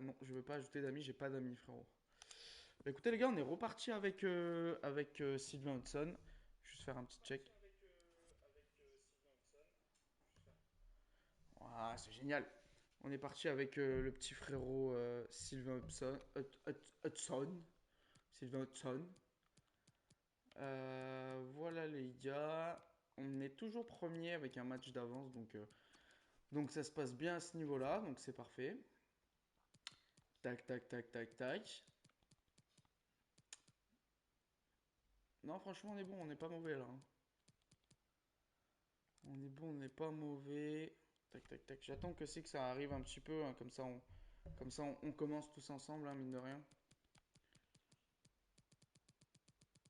Non, je veux pas ajouter d'amis, j'ai pas d'amis, frérot. Bah, écoutez, les gars, on est reparti avec Sylvain Hudson. Juste faire un petit check. Ah, c'est génial. On est parti avec le petit frérot Sylvain Hudson. Hudson. Sylvain Hudson. Voilà, les gars. On est toujours premier avec un match d'avance, donc ça se passe bien à ce niveau-là, donc c'est parfait. Tac, tac, tac, tac, tac. Non, franchement, on est bon, on n'est pas mauvais là, hein. On est bon, on n'est pas mauvais. Tac, tac, tac. J'attends que c'est que ça arrive un petit peu, hein, comme ça on commence tous ensemble, hein, mine de rien.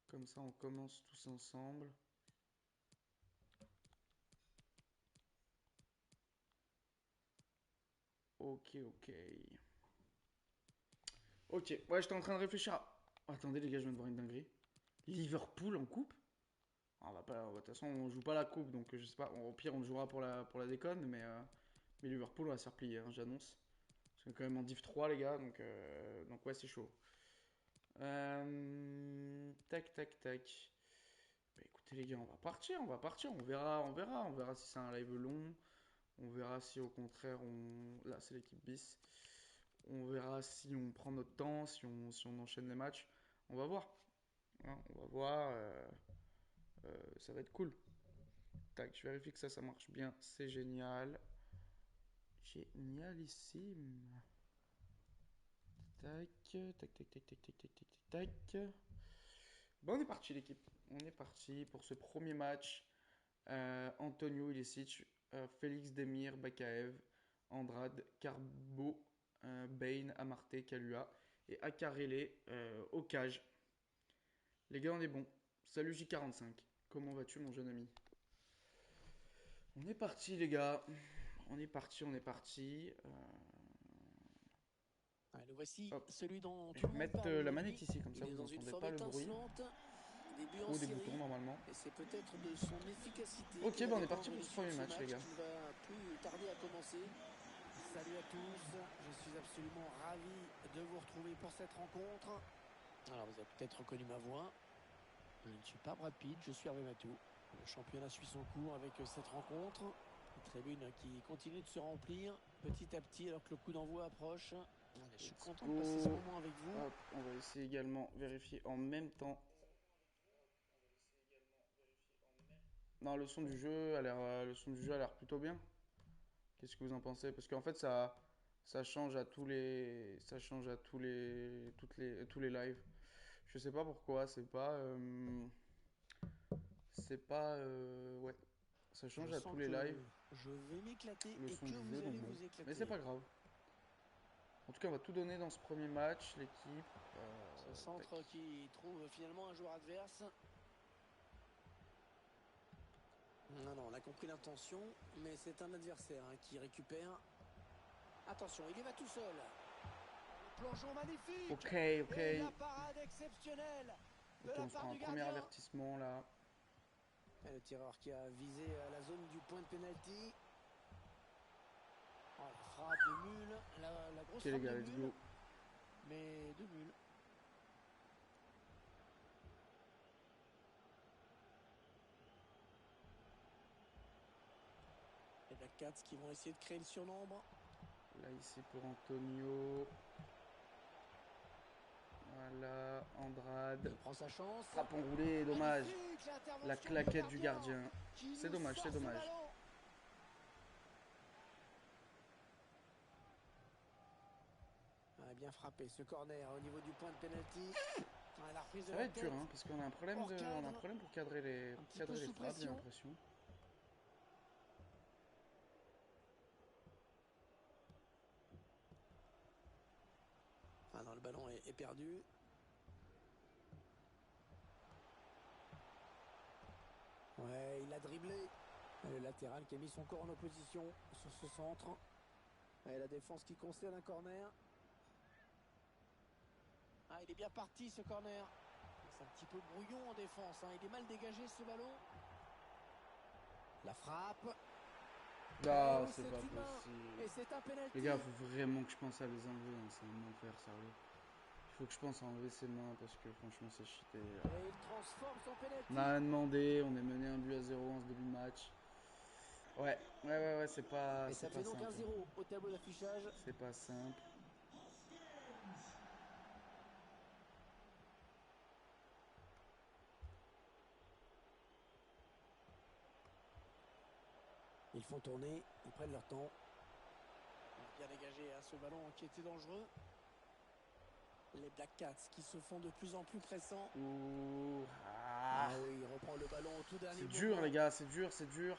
Comme ça, on commence tous ensemble. Ok, ok. Ok, ouais, j'étais en train de réfléchir à... Attendez, les gars, je viens de voir une dinguerie. Liverpool en coupe? Ah, on va pas... De toute façon, on joue pas la coupe, donc je sais pas. Au pire, on jouera pour la déconne, mais Liverpool, on va se faire plier, hein, j'annonce. C'est quand même en Div 3, les gars, donc ouais, c'est chaud. Tac, tac, tac. Bah, écoutez, les gars, on va partir. On verra si c'est un live long. On verra si au contraire, Là, c'est l'équipe bis. On verra si on prend notre temps, si on enchaîne les matchs. On va voir, hein, on va voir. Ça va être cool. Tac, je vérifie que ça marche bien. C'est génial. Génialissime. Tac, tac, tac, tac, tac, tac, tac, tac, tac. Bon, on est parti, l'équipe. On est parti pour ce premier match. Antonio Ilicic, Félix Demir, Bakaev, Andrade, Carbo, Bain, Amarté, Kalua et Akarele au cage. Les gars, on est bon. Salut J45. Comment vas-tu, mon jeune ami? On est parti, les gars. On est parti, on est parti. Ouais, le voici, Hop. celui dont Je tout vais le monde mettre parle la manette aujourd'hui. ici, comme Il ça est vous dans une n'entendez forme pas le bruit. étincelante, début en Ou des boutons, série, normalement. et c'est peut-être de son efficacité Ok, que va bah on est parti dépendre pour ce l'issue de premier ce match, les match gars. qui ne va plus tarder à commencer. Salut à tous, je suis absolument ravi de vous retrouver pour cette rencontre. Alors vous avez peut-être reconnu ma voix, je ne suis pas Brad Pitt, je suis Hervé Matou. Le championnat suit son cours avec cette rencontre. Les tribunes qui continuent de se remplir petit à petit alors que le coup d'envoi approche. Allez, je suis Let's content de passer ce go. moment avec vous. Hop, on va essayer également vérifier en même temps. Non, le son du jeu a l'air plutôt bien. Qu'est-ce que vous en pensez? Parce qu'en fait, ça change à tous les lives. Je sais pas pourquoi, ouais, ça Je change à tous sens les lives, que je vais m'éclater le et son que du jeu, vous donc allez bon. vous Mais c'est éclater. pas grave. En tout cas, on va tout donner dans ce premier match, l'équipe. Ce Tac. centre qui trouve finalement un joueur adverse. Non, non, on a compris l'intention, mais c'est un adversaire qui récupère. Attention, il y va tout seul. Le plongeon magnifique Ok, ok. et la parade exceptionnelle de Ok, la on se part prend un du premier gardien. avertissement là. Et le tireur qui a visé la zone du point de pénalty. Oh, la frappe de Mule, la Ok, grosse les frappe gars, de let's Mule, go. mais de Mule. Et la 4 qui vont essayer de créer le surnombre. Là, ici pour Antonio. Voilà, Andrade. Il prend sa chance. Frappe enroulée, dommage. Magnifique La l'intervention du claquette du gardien gardien. qui C'est nous dommage, c'est sort ce dommage. ballon. Ah, bien frappé ce corner au niveau du point de pénalty. Ah, la reprise de Ça va la être dur, hein, tête. parce qu'on a Hors on a un cadre. problème pour Un pour petit peu cadrer les sous frappes, j'ai pression. l'impression. Ah non, le ballon est perdu. Ouais, il a dribblé. Et le latéral qui a mis son corps en opposition sur ce centre. Et la défense qui concède un corner. Ah, il est bien parti ce corner. C'est un petit peu brouillon en défense. Il est mal dégagé ce ballon. La frappe. Ah, oui, c'est c'est pas humain. possible. Et c'est un Les penalty. gars, faut vraiment que je pense à les enlever, hein, c'est un enfer, sérieux. Il faut que je pense à enlever ses mains parce que franchement, c'est cheaté. Et il transforme son On penalty. a rien demandé, on est mené 1-0 en ce début de match. Ouais, c'est pas, Et c'est ça pas fait donc simple. 1-0 au tableau d'affichage. C'est pas simple. Ils font tourner, ils prennent leur temps. Bien dégagé à ce ballon qui était dangereux. Les Black Cats qui se font de plus en plus pressants. Ouh, Ah oui, il reprend le ballon au tout dernier c'est moment. dur, les gars, c'est dur, c'est dur.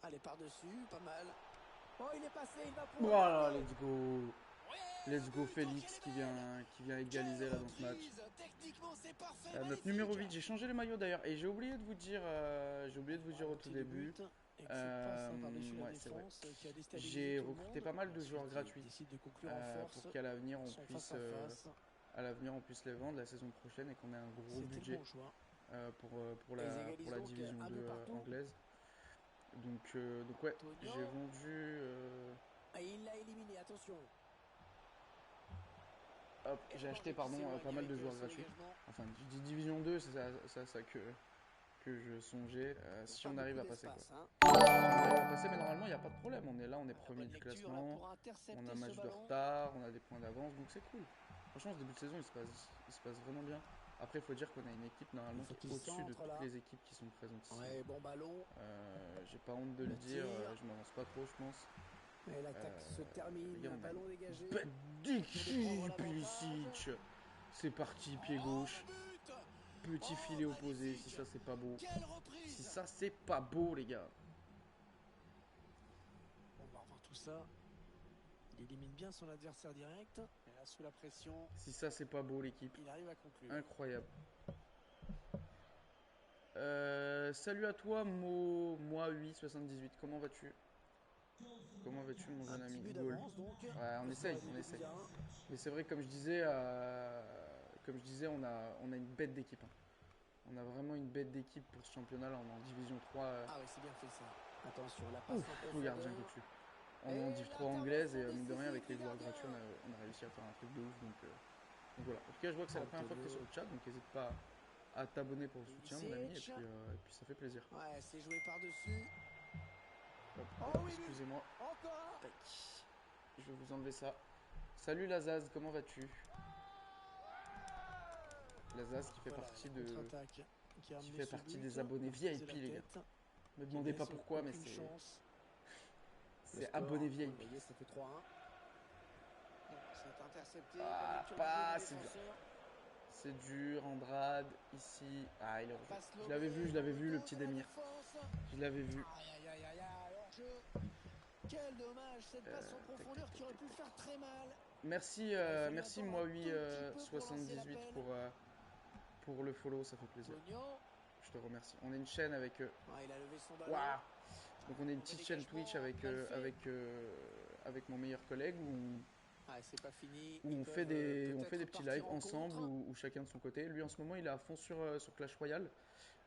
Allez, par-dessus, pas mal. Oh, il est passé, il va Voilà, pouvoir. let's go. Let's go Félix qui vient égaliser là dans ce match. Techniquement, c'est parfait, Notre numéro 8, j'ai changé les maillots d'ailleurs et j'ai oublié de vous dire, au tout début. Et que c'est passé par-dessus la Ouais, c'est vrai. défense qui a déstabilisé J'ai tout le recruté monde. pas mal de Ensuite, joueurs il gratuits décide de conclure en force pour qu'à l'avenir son face-à-face. on puisse les vendre la saison prochaine et qu'on ait un gros C'était le budget bon choix. pour Et ils égalisent la donc division un 2 but partout. anglaise. Donc ouais, j'ai Antonio. vendu. Et il l'a éliminé, attention. Hop, Et le j'ai acheté danger qui s'éloigne pas mal de avec joueurs ce gratuits. dégagement. Enfin, je dis division 2, c'est ça que je songeais. Il n'y a Si pas on beaucoup arrive à passer quoi. d'espace. Hein. Si on arrive à passer, mais normalement il n'y a pas de problème. On est là, on est Ah, la premier bonne du lecture là classement. pour On a intercepter un ce match de ballon. retard, on a des points d'avance, donc c'est cool. Franchement, ce début de saison, il se passe vraiment bien. Après, il faut dire qu'on a une équipe Il normalement faut qui est qu'il au-dessus de centre toutes là. les équipes qui sont présentes ici. Ouais, bon ballon. J'ai pas honte de le Le dire, tir. je m'avance pas trop, je pense. Et l'attaque se Les gars, termine. on a Ballon une dégagé. bête Pour de prendre d'équipe, l'avantage. Pulisic. C'est parti, pied Oh, gauche. le but. Petit Oh, filet opposé, si magnifique. ça c'est pas beau. Quelle Si reprise. ça c'est pas beau, les gars. On va revoir tout ça. Il élimine bien son adversaire direct. Et là, sous la pression, Si ça c'est pas beau, l'équipe. il arrive à conclure. Incroyable. Salut à toi, Moi878. Comment vas-tu? Comment vas-tu, mon Un jeune petit ami but Gaulle? d'avance donc. Ouais, on Ça essaye, aurait mis on le essaye. but à 1. Mais c'est vrai, comme je disais, on a une bête d'équipe, hein. On a vraiment une bête d'équipe pour ce championnat là. On est en division 3. Ah oui, c'est bien fait ça. Attention, la passe Ouf, en le gardien profondeur. qui est dessus. On est en Et Div 3 anglaise l'intervention et mine de rien, décisive avec du les joueurs gardien. gratuits, on a réussi à faire un truc de ouf. Donc voilà. En tout cas, je vois que c'est la première fois que tu es sur Antonio. le chat, donc n'hésite pas à t'abonner pour le soutien, mon ami. Ilicic. Et puis ça fait plaisir. Ouais, c'est joué par-dessus. Hop, Oh hop, oui, oui. excusez-moi. Encore. Tac. Je vais vous enlever ça. Salut Lazaz, comment vas-tu? Lazaz qui fait Voilà, partie la de, contre-attaque qui a qui amené fait ce partie but. des abonnés Il a posé VIP, la les gars. tête. Me Qui demandez pas laisse pourquoi, mais aucune chance. Le c'est score, abonné vous le VIP. voyez, ça fait 3-1. C'est intercepté. Bonne Ah, lecture du jeu pas, du c'est dur. défenseur. C'est dur, Andrade, ici. Ah, il est La hors jeu. passe Je lobée dans l'avais le vu, le dos petit de la Demir. défense. Je l'avais vu. Aïe, aïe, aïe, aïe, aïe, hors-jeu. Quel dommage, cette passe en Tac, tac, profondeur tac, qui aurait tac, pu tac. faire très mal. Merci, Il a fallu merci attendre moi un oui tout petit peu pour lancer 78 l'appel. pour le follow, ça fait plaisir. Antonio. Je te remercie. On est une chaîne avec Ah, il a levé son ballon. waouh. Donc on est une Mauvais petite chaîne dégagement, Twitch mal fait. avec mon meilleur collègue Ah, c'est pas fini. où Ils peuvent on fait peut-être des petits partir lives en ensemble contre. ou chacun de son côté. Lui en ce moment il est à fond sur Clash Royale.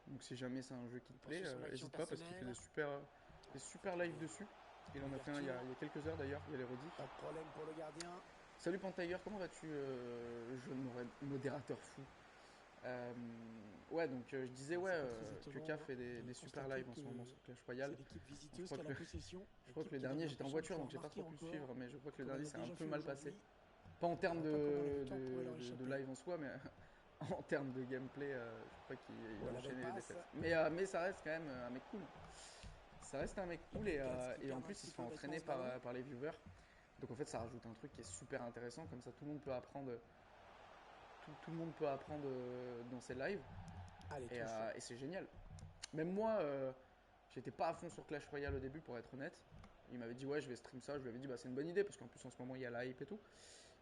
Donc si jamais c'est un jeu qui Il te plaît, poursuit son action n'hésite pas parce qu'il fait personnelle. des super lives dessus. Il en a fait un Ouverture. il y a quelques heures d'ailleurs, il y a les rediffs. Pas de problème pour le gardien. Salut Pantiger, comment vas-tu, jeune modérateur fou? Ouais, donc je disais Ah, ouais, c'est pas très que étonnant K fait de des super constater lives en ce que moment sur Clash Royale. c'est l'équipe Je visiteuse crois qui a que la possession. je crois que L'équipe le qui va dernier bien j'étais en puissante voiture pour donc j'ai pas marquer trop pu encore, suivre, mais je crois que le comme elle dernier l'a c'est un déjà peu fait mal passé. aujourd'hui. Pas en On termes voit pas comment la victoire pourrait leur de échapper. live en soi, mais en termes de gameplay, je crois qu'il Oh, a la belle enchaîné les passe. défaites. Mais ça reste quand même un mec cool. Ça reste un mec cool Cats qui et en perdent un plus il petit se fait peu rythme en entraîner ce ballon. par les viewers. Donc en fait ça rajoute un truc qui est super intéressant, comme ça tout le monde peut apprendre, tout le monde peut apprendre dans ses lives Allez, touche. et c'est génial. Même moi, j'étais pas à fond sur Clash Royale au début pour être honnête. Il m'avait dit ouais je vais stream ça, je lui avais dit bah c'est une bonne idée parce qu'en plus en ce moment il y a la hype et tout.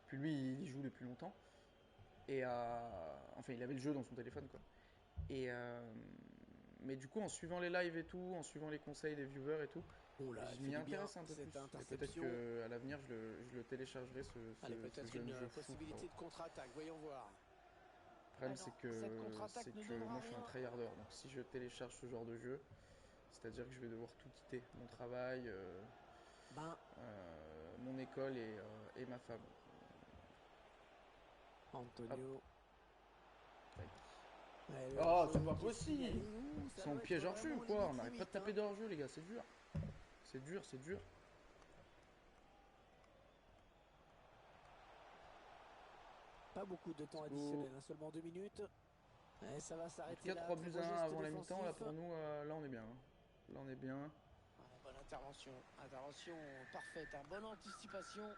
Puis lui il y joue depuis longtemps et enfin il avait le jeu dans son téléphone quoi. Et mais du coup en suivant les lives et tout, en suivant les conseils des viewers et tout, Oh là, elle je fait m'y du bien intéresse un peu plus. cette Et peut-être interception. qu'à l'avenir je le téléchargerai Allez, ce peut-être jeune une jeu fou. possibilité de contre-attaque. Voyons voir. problème, Ah non, cette contre-attaque ne donnera moi, je suis un rien. tryharder. Donc, si je télécharge ce genre de jeu, c'est-à-dire que je vais devoir tout quitter. Mon travail, Ben, mon école et ma femme. Hop. Antonio. Tac. Ouais, le Oh, hors-jeu c'est pas qui est possible! signalé. Ouh, ça Sans doit être piège hors-jeu ou vraiment quoi? On limite, n'arrête pas de limite, taper hein. de hors-jeu, les gars, c'est dur. C'est dur, c'est dur. Pas beaucoup de temps Let's go. additionnel, hein, seulement 2 minutes. Et ça va En tout s'arrêter cas, là. 3 Très buts beau à 1 geste avant la mi-temps. Là, défensif. pour nous, là, on est bien, hein. Là, on est bien. Ouais, bonne intervention. Intervention parfaite. Hein. Bonne anticipation.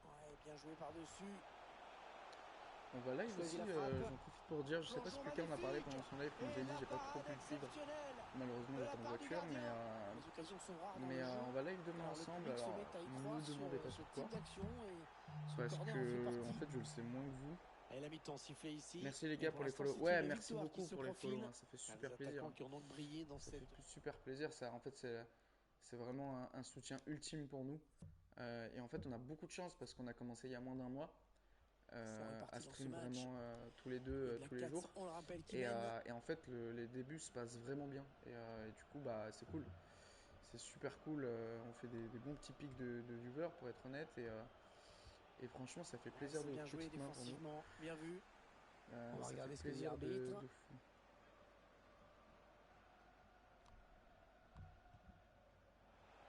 Ouais, bien joué par-dessus. On va live Choisit aussi, la frappe. j'en profite pour dire, je sais pas si Plongeon Lucas en a parlé magnifique. pendant son live, comme Et j'ai dit, la j'ai pas trop parade pu le suivre. exceptionnelle Malheureusement, de la j'étais en part du voiture, gardien. Les occasions sont rares dans le jeu. on va live demain Alors le ensemble. public se Alors, met à y ne croire nous sur demandez pas ce pourquoi, type d'action et ce parce corner en fait que, en partie. fait, je le sais moins que vous. Et la mi-temps sifflée ici. Merci les Mais gars pour pour les l'instant, follow. c'est Ouais, une merci victoire qui beaucoup se pour les follow, profile. hein, ça fait Ah, super des plaisir. attaquants qui ont donc brillé dans Ça fait cette... super plaisir. Ça, en fait, c'est vraiment un soutien ultime pour nous. Et en fait, on a beaucoup de chance parce qu'on a commencé il y a moins d'un mois C'est à reparti dans ce stream match. vraiment tous les deux, Et de la tous les 4, jours. on le rappelle, qui mène. Et en fait, les débuts se passent vraiment bien. Et du coup, bah, c'est cool. C'est super cool. On fait des bons petits pics de viewers, pour être honnête. Et franchement, ça fait Ouais, plaisir c'est de bien joué petites mains pour nous. défensivement. Bien vu. On va Ça fait regarder ce que dit plaisir l'arbitre. de fou.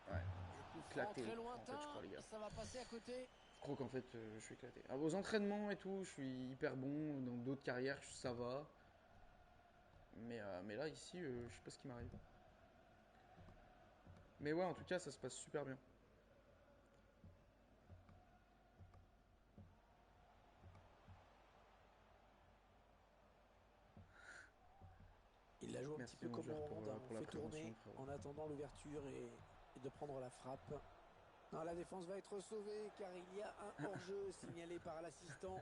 Ouais, Le coup franc éclaté, très en fait, je lointain. crois, les gars. Ça va passer à côté. Je crois qu'en fait, je suis éclaté. Ah, aux entraînements et tout, je suis hyper bon. Dans d'autres carrières, ça va. Mais là, ici, je sais pas ce qui m'arrive. Mais ouais, en tout cas, ça se passe super bien. Il la joue un petit Merci peu mon comme joueur au hand. On pour la fait prévention, tourner frérot. en attendant l'ouverture et de prendre la frappe. Non, la défense va être sauvée car il y a un hors-jeu signalé par l'assistant.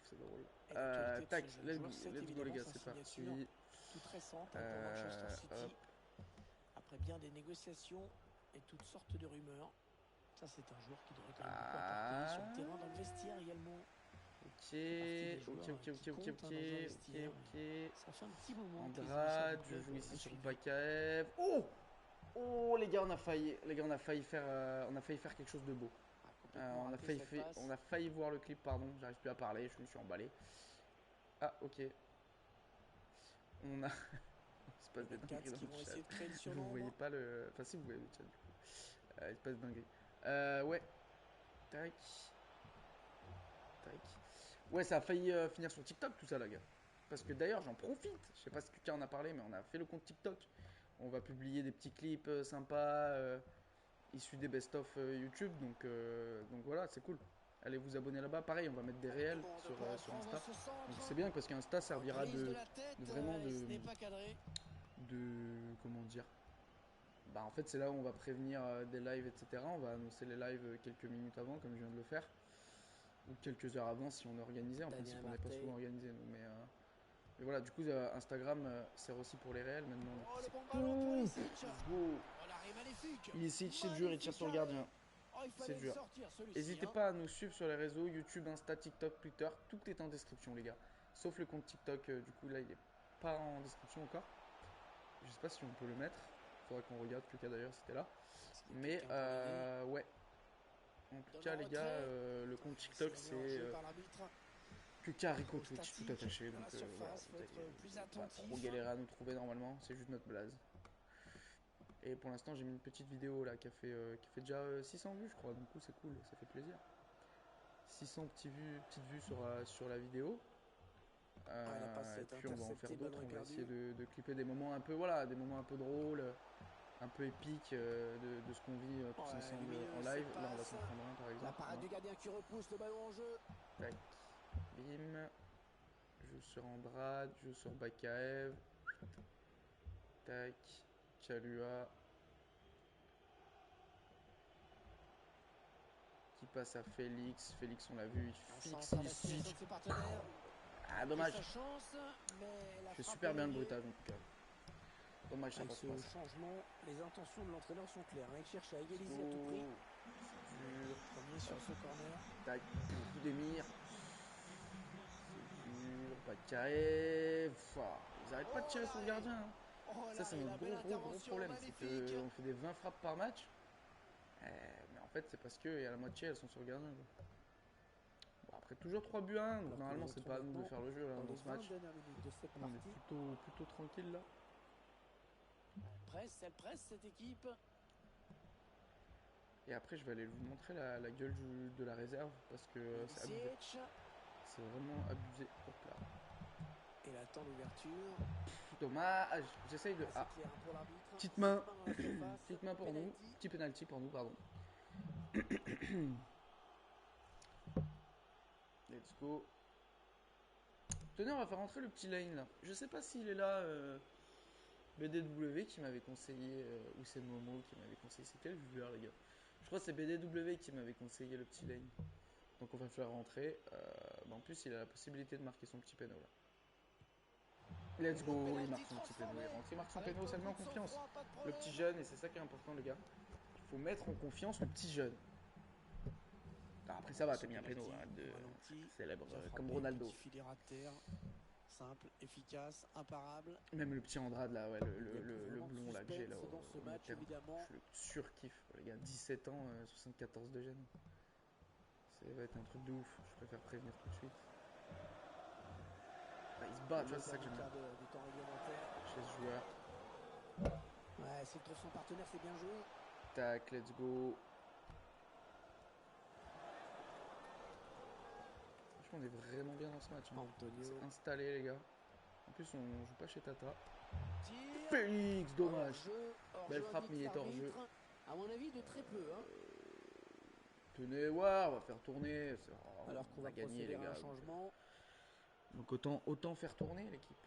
C'est drôle. Et la qualité de Tac, ce jeune joueur, c'est let's go les évidemment gars, sa c'est signature parti. toute récente pour Manchester Hop. City. Après bien des négociations et toutes sortes de rumeurs. Ça, c'est un joueur qui devrait quand même beaucoup apporter sur le Ah. terrain, dans le vestiaire également. Ok, Il fait partie des ok, joueurs ok, qui ok, ok, comptent ok, dans un ok, vestiaire. ok. Ça fait un petit moment que les émissaires du Andrade, je club joue ici le sur suivent. Bakaev. Oh! Oh les gars, on a failli faire, quelque chose de beau. Ah, complètement raté cette On passe. a failli voir le clip, pardon, j'arrive plus à parler, je me suis emballé. Ah, ok. On a. Il se Les passe des Bad Cats dingueries dans qui le vont chat. essayer de créer le Vous voyez surnombre. pas le. Enfin, si vous voyez le chat du coup. Il se passe des dingueries. Ouais. Tac. Tac. Ouais, ça a failli finir sur TikTok tout ça, là, gars. Parce que d'ailleurs, j'en profite. Je sais pas si Lucas en a parlé, mais on a fait le compte TikTok. On va publier des petits clips sympas issus des best-of YouTube. Donc voilà, c'est cool. Allez vous abonner là-bas. Pareil, on va mettre des Avec du réels monde pour sur reprendre Insta. ce Donc centre. c'est bien parce qu'Insta servira Reprise de la tête vraiment et ce n'est pas cadré. comment dire. Bah en fait c'est là où on va prévenir des lives, etc. On va annoncer les lives quelques minutes avant, comme je viens de le faire. Ou quelques heures avant si on est organisé. En Daniel principe on n'est pas Martel. souvent organisé nous. Mais voilà, du coup Instagram sert aussi pour les réels maintenant. Du coup, Oh, le c'est bon ballon pour cool. Ilicic. Let's go. Oh, l'arrêt magnifique. Ilicic, c'est dur, il tire sur le gardien. Oh, il C'est fallait le dur. sortir celui-ci. N'hésitez Hein. pas à nous suivre sur les réseaux YouTube, Insta, TikTok, Twitter. Tout est en description, les gars. Sauf le compte TikTok. Du coup, là, il est pas en description encore. Je sais pas si on peut le mettre. Faudra qu'on regarde. Lucas d'ailleurs, c'était là. Est-ce qu'il y a Mais quelqu'un pour l'aider? ouais. En tout Dans cas, le les gars, retrait. le compte Mais TikTok, signalé hors c'est jeu par l'arbitre. Lucas Rico Trop Twitch, tout statique attaché. dans Donc la voilà, surface. Faut être plus pas trop attentif. galérer à nous trouver normalement. C'est juste notre blaze. Et pour l'instant, j'ai mis une petite vidéo là qui a fait déjà 600 vues, je crois. Du coup, c'est cool, ça fait plaisir. 600 petites vues sur la vidéo. Ouais, la passe Et est puis on va en faire interceptée, d'autres. ballon est On va essayer perdu. de clipper des moments un peu, voilà, des moments un peu drôles, un peu épiques de ce qu'on vit tous Ouais, ensemble en lumineuse live. cette Là, on va passe. s'en prendre un par La exemple. parade du gardien qui repousse le ballon en jeu. Tac, bim. Je sur Andrade, je sur Bakaev. Tac, Kalua. Qui passe à Félix. Félix, on l'a vu, Un il fixe centre à ici. destination de ses partenaires. Ah, Et dommage. sa chance, mais la Je fais frappe super bien le éloignée. bruitage en tout cas. Dommage, ça Avec passe ce pas. Ça. changement, les intentions de l'entraîneur sont claires. Hein. Il cherche à Let's égaliser à tout prix. go. C'est dur. Premier bien sûr, ce corner. Tac, Demir. C'est dur, pas de carré. Ils arrêtent pas de tirer sur le gardien. Hein. Oh, Ça, c'est notre la belle gros intervention, problème. C'est magnifique. qu'on fait des 20 frappes par match. Mais en fait, c'est parce que la moitié, elles sont sur le gardien. Bon, après, toujours 3 buts 1. Donc, normalement, c'est pas à nous de faire le jeu là, dans dans les ce 20 match. dernières minutes de cette On partie. est plutôt tranquille là. Elle presse cette équipe. Et après, je vais aller vous montrer la gueule de la réserve parce que c'est abusé. C'est vraiment abusé. Hop là. Et là, temps d'ouverture. Dommage. J'essaye de. Ah. Petite main. Petite main pour nous. Petit penalty pour nous, pardon. Let's go. Tenez, on va faire rentrer le petit Lane là. Je sais pas s'il est là. BDW qui m'avait conseillé, ou c'est Momo qui m'avait conseillé. C'est quel viewer, les gars? Je crois que c'est BDW qui m'avait conseillé le petit Lane. Donc on va le faire rentrer. En plus, il a la possibilité de marquer son petit péno là. Let's go, il marque son petit péno. Il marque son péno, ça le met en confiance. Le petit jeune, et c'est ça qui est important, les gars. Il faut mettre en confiance le petit jeune. Après, ça va, t'as mis un péno hein, célèbre, comme Ronaldo. Simple, efficace, imparable. Même le petit Andrade là, ouais, le blond là que j'ai là dans ce match, évidemment. Je le surkiffe, les gars. 17 ans, 74 de gêne. Ça va être un truc de ouf, je préfère prévenir tout de suite. Il se bat, tu vois, c'est ça que j'aime bien. Chez ce joueur. Ouais, s'il trouve son partenaire, c'est bien joué. Tac, let's go. Franchement, on est vraiment bien dans ce match. Hein. C'est installé, les gars. En plus, on joue pas chez Tata. Félix, dommage. Belle frappe, mais il est hors jeu. À mon avis, de très peu. Hein. Tenez, ouais, on va faire tourner. Alors qu'on va gagner, les gars. Donc autant faire tourner l'équipe.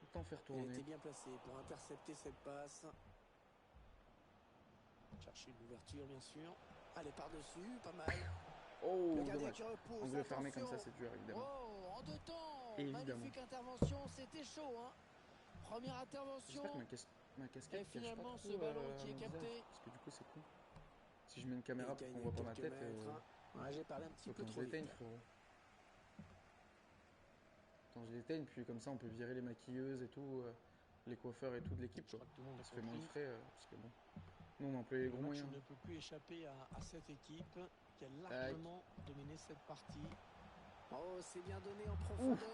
Autant faire tourner. Il était bien placé pour intercepter cette passe. Chercher une ouverture, bien sûr. Allez, par-dessus, pas mal. Oh, dommage. Angle fermé comme ça, c'est dur, évidemment. Oh, en 2 temps. Évidemment. Magnifique intervention, c'était chaud. Hein. Première intervention. J'espère que ma casquette et finalement, cache pas trop, ce ballon qui est capté. Visage, parce que du coup, c'est con. Si je mets une caméra pour qu'on voit pas ma tête, ouais, j'ai parlé un petit peu quand trop je l'éteigne, vite. frérot. Quand je l'éteigne, puis comme ça, on peut virer les maquilleuses et tout, les coiffeurs et tout de l'équipe. On se fait moins de frais, parce que bon. Nous, on emploie les gros moyens. On ne peut plus échapper à cette équipe qui a largement dominé cette partie. Oh, c'est bien donné en profondeur. Ouf.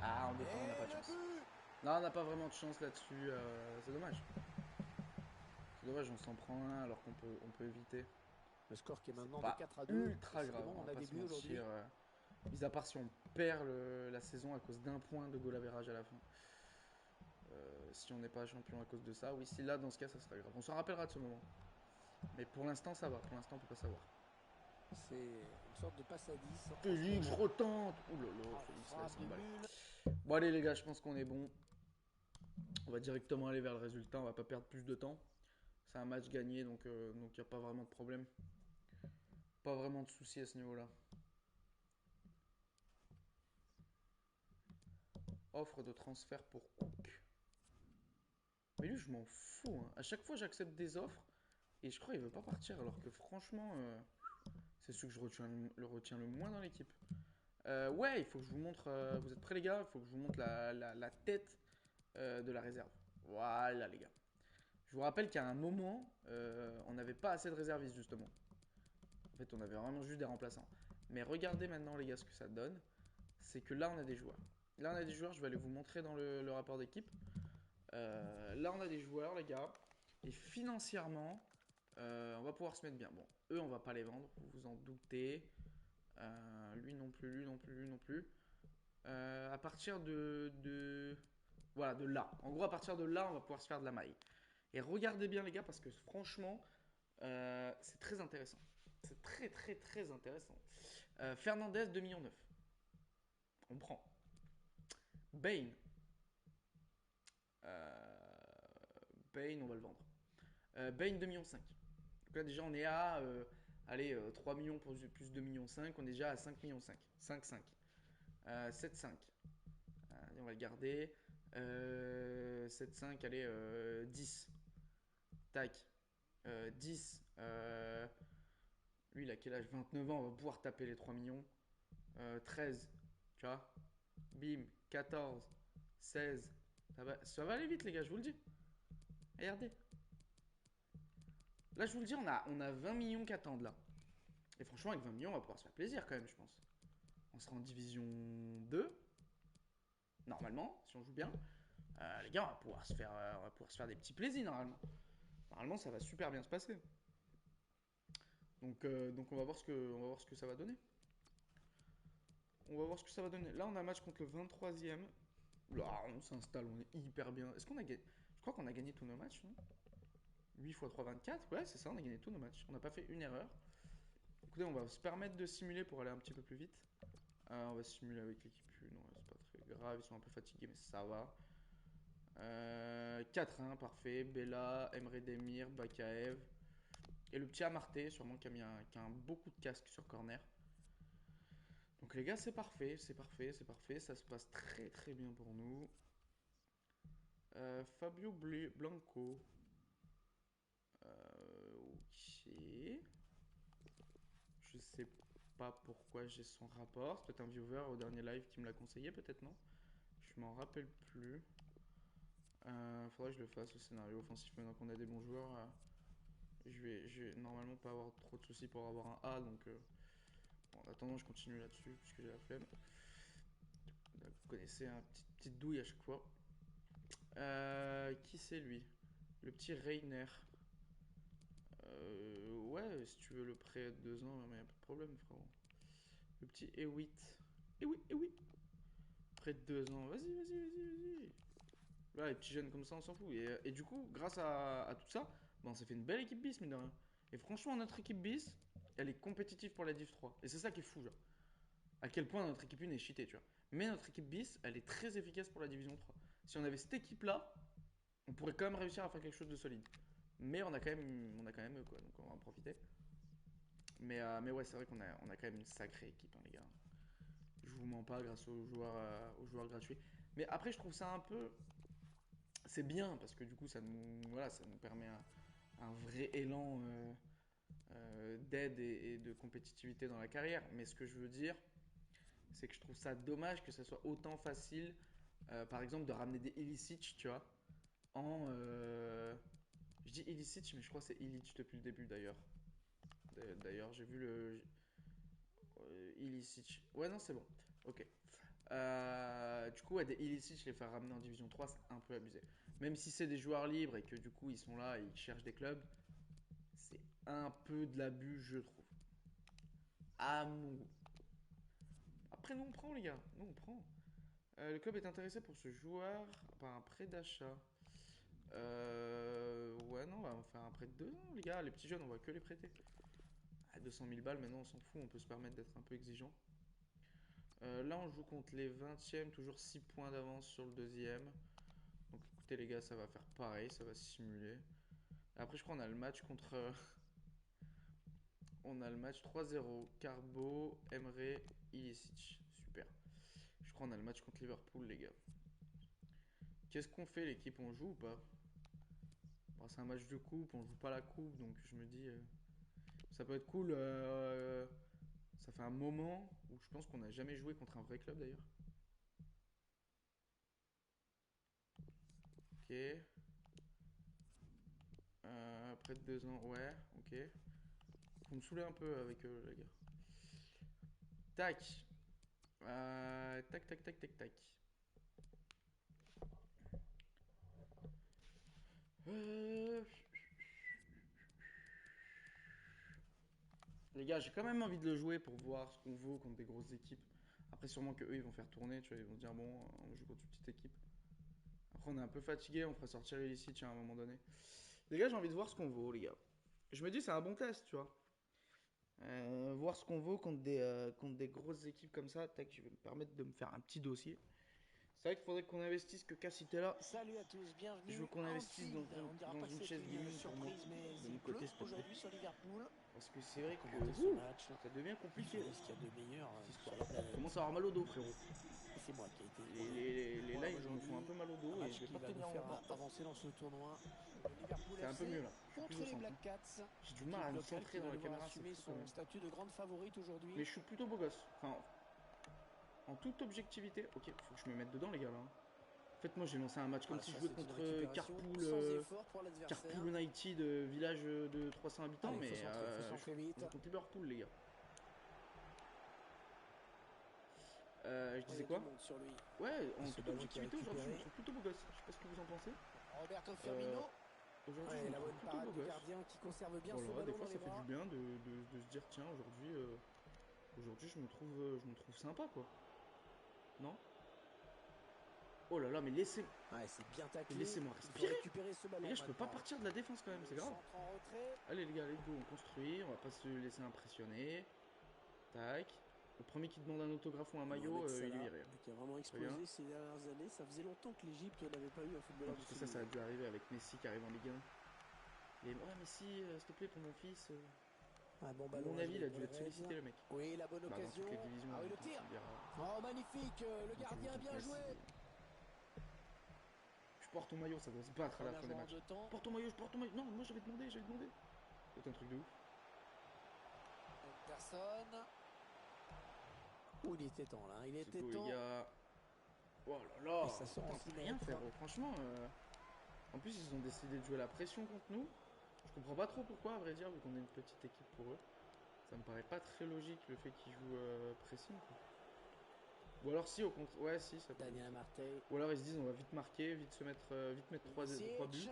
Ah, en défense, on n'a pas de chance. Là, on n'a pas vraiment de chance là-dessus. C'est dommage. C'est dommage, on s'en prend un alors qu'on peut éviter. Le score qui est maintenant de 4-2. Ultra grave, on va pas se mentir. Mis à part si on perd la saison à cause d'un point de goal average à la fin. Si on n'est pas champion à cause de ça, oui, si là, dans ce cas, ça sera grave. On s'en rappellera de ce moment. Mais pour l'instant, ça va. Pour l'instant, on peut pas savoir. C'est une sorte de passe à 10. Félix, je retente. Ouh là là, Félix, là, il s'emballe. Bon, allez, les gars, je pense qu'on est bon. On va directement aller vers le résultat. On va pas perdre plus de temps. C'est un match gagné, donc il n'y a pas vraiment de problème. Pas vraiment de soucis à ce niveau-là. Offre de transfert pour Cook. Mais lui, je m'en fous. Hein. À chaque fois, j'accepte des offres. Et je crois qu'il veut pas partir. Alors que franchement, c'est celui que je retiens le moins dans l'équipe. Ouais, il faut que je vous montre. Vous êtes prêts, les gars? Il faut que je vous montre la tête de la réserve. Voilà, les gars. Je vous rappelle qu'à un moment, on n'avait pas assez de réservistes, justement. En fait, on avait vraiment juste des remplaçants. Mais regardez maintenant, les gars, ce que ça donne. C'est que là, on a des joueurs. Là, on a des joueurs, je vais aller vous montrer dans le rapport d'équipe. Là, on a des joueurs, les gars. Et financièrement, on va pouvoir se mettre bien. Bon, eux, on va pas les vendre, vous vous en doutez. Lui non plus, lui non plus, lui non plus. À partir voilà, de là. En gros, à partir de là, on va pouvoir se faire de la maille. Et regardez bien, les gars, parce que franchement, c'est très intéressant. C'est très, très, très intéressant. Fernandez, 2,9 millions. On prend. Bane. Bane, on va le vendre. Bane, 2,5 millions. Donc là, déjà, on est à allez, 3 millions plus 2,5 millions. On est déjà à 5,5 millions. 5,5. 7,5. On va le garder. 7,5, allez, 10. Tac. 10. Lui, il a quel âge? 29 ans, on va pouvoir taper les 3 millions. 13, tu vois. Bim, 14, 16. Ça va aller vite, les gars, je vous le dis. Regardez. Là, je vous le dis, on a 20 millions qui attendent là. Et franchement, avec 20 millions, on va pouvoir se faire plaisir quand même, je pense. On sera en division 2. Normalement, si on joue bien. Les gars, on va pouvoir se faire des petits plaisirs normalement. Normalement, ça va super bien se passer. Donc on va voir ce que ça va donner. On va voir ce que ça va donner. Là, on a un match contre le 23e. Là, on s'installe, on est hyper bien. Est-ce qu'on a gagné? Je crois qu'on a gagné tous nos matchs, non? 8 x 3, 24. Ouais, c'est ça, on a gagné tous nos matchs. On n'a pas fait une erreur. Écoutez, on va se permettre de simuler pour aller un petit peu plus vite. On va simuler avec l'équipe 1. Non, c'est pas très grave, ils sont un peu fatigués, mais ça va. 4-1, parfait. Bella, Emre Demir, Bakaev. Et le petit Amarté, sûrement qui a beaucoup de casque sur corner. Donc les gars, c'est parfait, c'est parfait, c'est parfait. Ça se passe très très bien pour nous. Fabio Blanco. Ok. Je sais pas pourquoi j'ai son rapport. C'est peut-être un viewer au dernier live qui me l'a conseillé, peut-être non. Je m'en rappelle plus. Faudrait que je le fasse au scénario offensif maintenant qu'on a des bons joueurs. Je vais normalement pas avoir trop de soucis pour avoir un A, donc bon, en attendant je continue là-dessus puisque j'ai la flemme. Vous connaissez, un petite douille à chaque fois. Qui c'est lui? Le petit Reiner. Ouais, si tu veux le prêt de 2 ans, mais y a pas de problème, frérot. Le petit E8. E8. Prêt de 2 ans. Vas-y, vas-y, vas-y, vas-y. Là, les petits jeunes comme ça, on s'en fout. Et du coup, grâce à tout ça, on s'est fait une belle équipe bis, mine de rien. Et franchement, notre équipe bis, elle est compétitive pour la Div 3. Et c'est ça qui est fou, genre. À quel point notre équipe 1 est cheatée, tu vois. Mais notre équipe bis, elle est très efficace pour la Division 3. Si on avait cette équipe-là, on pourrait quand même réussir à faire quelque chose de solide. Mais on a quand même eux, quoi. Donc on va en profiter. Mais ouais, c'est vrai qu'on a quand même une sacrée équipe, hein, les gars. Je vous mens pas grâce aux joueurs gratuits. Mais après, je trouve ça un peu. C'est bien parce que du coup, ça nous permet un vrai élan d'aide et de compétitivité dans la carrière. Mais ce que je veux dire, c'est que je trouve ça dommage que ça soit autant facile, par exemple, de ramener des Ilicic, tu vois, en. Je dis Ilicic, mais je crois que c'est Illich depuis le début d'ailleurs. D'ailleurs, j'ai vu le. Ilicic. Ouais, non, c'est bon. Ok. Du coup, ouais, des Ilicic, les faire ramener en Division 3, c'est un peu abusé. Même si c'est des joueurs libres et que du coup, ils sont là et ils cherchent des clubs, c'est un peu de l'abus, je trouve. À mon goût. Après, nous, on prend, les gars. Nous, on prend. Le club est intéressé pour ce joueur par un prêt d'achat. Ouais, non, on va faire un prêt de 2 ans, les gars. Les petits jeunes, on va que les prêter. À 200 000 balles, maintenant, on s'en fout. On peut se permettre d'être un peu exigeant. Là, on joue contre les 20e, toujours 6 points d'avance sur le deuxième. Donc, écoutez, les gars, ça va faire pareil. Ça va simuler. Après, je crois qu'on a le match contre. On a le match 3-0. Carbo, Emre, Ilicic. Super. Je crois qu'on a le match contre Liverpool, les gars. Qu'est-ce qu'on fait, l'équipe? On joue ou pas? Bon, c'est un match de coupe, on joue pas la coupe, donc je me dis, ça peut être cool. Ça fait un moment où je pense qu'on n'a jamais joué contre un vrai club d'ailleurs. Ok. Près de 2 ans, ouais, ok. Faut me saouler un peu avec eux, les gars. Tac. Tac, tac, tac, tac, tac. Euh, Les gars, j'ai quand même envie de le jouer pour voir ce qu'on vaut contre des grosses équipes. Après, sûrement que eux, ils vont faire tourner, tu vois, ils vont se dire, bon, on joue contre une petite équipe. Après, on est un peu fatigué, on fera sortir Illicit à un moment donné. Les gars, j'ai envie de voir ce qu'on vaut, les gars. Je me dis, c'est un bon test, tu vois. Voir ce qu'on vaut contre des grosses équipes comme ça. Tac, je vais me permettre de me faire un petit dossier. C'est vrai qu'il faudrait qu'on investisse que Cassitella. Salut à tous, Je bienvenue veux qu'on à investisse dans, Anfield. On ne dira dans pas que une c'est chaise une gaming pour moi. surprise, mais De il mon pleut côté, s'il te plaît. aujourd'hui sur Liverpool. Parce que c'est vrai Pour que commenter ce match, ça devient il faut compliqué, dire ce qu'il y a de meilleur cette sur histoire. la Je planète. commence à avoir mal au dos, frérot. Et c'est moi qui ai été Les, trop long. les, les Moi lives me font un aujourd'hui, peu mal au dos mais match je vais qui pas va tenir nous faire longtemps. avancer dans ce tournoi. Le Liverpool C'est un peu FC mieux là. Je suis plus contre au les centre. Black Cats. J'ai du mal à me L'équipe locale centrer qui dans va la devoir caméra, c'est assumer fou quand son même. statut de grande favorite aujourd'hui. Mais je suis plutôt beau gosse. Enfin, en toute objectivité. Ok, faut que je me mette dedans, les gars là. En fait, moi j'ai lancé un match comme Voilà, si ça, je jouais c'est une contre récupération sans effort pour l'adversaire. Carpool United, village de 300 habitants, Allez, mais faut centrer je vite. joue contre Liverpool, les gars. Je disais Il y a quoi? du monde sur lui. Ouais, en ce toute ballon qui est objectivité, aujourd'hui je me récupéré. trouve plutôt beau gosse. Je sais pas ce que vous en pensez. Roberto Firmino. Aujourd'hui, je Ouais, me la trouve bonne plutôt parade beau du gosse. gardien qui conserve bien ce Voilà, des ballon fois dans ça les fait du bras. bien de se dire, tiens, aujourd'hui je me trouve sympa, quoi. Non? Oh là là, mais Ouais, c'est bien taclé. laissez-moi Il faut respirer. récupérer ce ballon Les gars, je peux pas maintenant. partir de la défense quand même, c'est Le grave. centre en retrait. Allez les gars, let's go, on construit, on va pas se laisser impressionner. Tac. Le premier qui demande un autographe ou un maillot, il est viré. Qui a vraiment explosé ces dernières années. Ça faisait longtemps que l'Égypte n'avait pas eu un Non, footballeur parce de que ce ça a niveau. dû arriver avec Messi qui arrive en Ligue 1. Et ouais, Messi, s'il te plaît, pour mon fils. Un bon À ballon mon à avis, jouer il a pour dû les être sollicité, Reds. le mec. Oui, la bonne Bah, dans occasion. toutes les divisions. Ah oui, le on tir. peut dire, Oh, magnifique. Le quand tu gardien joues bien contre joué. Messi. Je porte ton maillot, ça doit se battre à la Première fin des joie en matchs. 2 temps. Porte ton maillot, je porte ton maillot. Non, moi j'avais demandé. C'est un truc de ouf. Personne. Oh, il était temps là. Il C'est était beau, les temps. gars. Oh là là. Et ça sort en Putain, on 6 peut rien mètres. faire. Franchement, en plus, ils ont décidé de jouer la pression contre nous. Je comprends pas trop pourquoi, à vrai dire, vu qu'on est une petite équipe pour eux. Ça me paraît pas très logique le fait qu'ils jouent pressing, quoi. Ou alors si, au contraire. Ouais, si, ça peut. Daniel Martey. Ou alors ils se disent on va vite marquer, vite mettre 3 buts.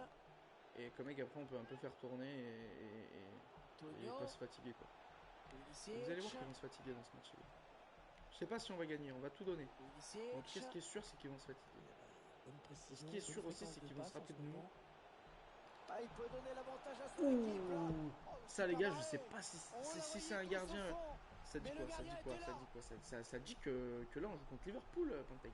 Et comme mec après on peut un peu faire tourner et pas se fatiguer, quoi. Vous allez voir qu'ils vont se fatiguer dans ce match. Je sais pas si on va gagner, on va tout donner. En tout cas, ce qui est sûr, c'est qu'ils vont se fatiguer. Et ce qui est sûr aussi, c'est qu'ils vont se rappeler de nous. Ah, il peut donner l'avantage à son équipe là. Oh, ça, les gars, je sais pareil. pas si c'est un gardien. Ça dit quoi? Ça dit que là, on joue contre Liverpool, Panteg.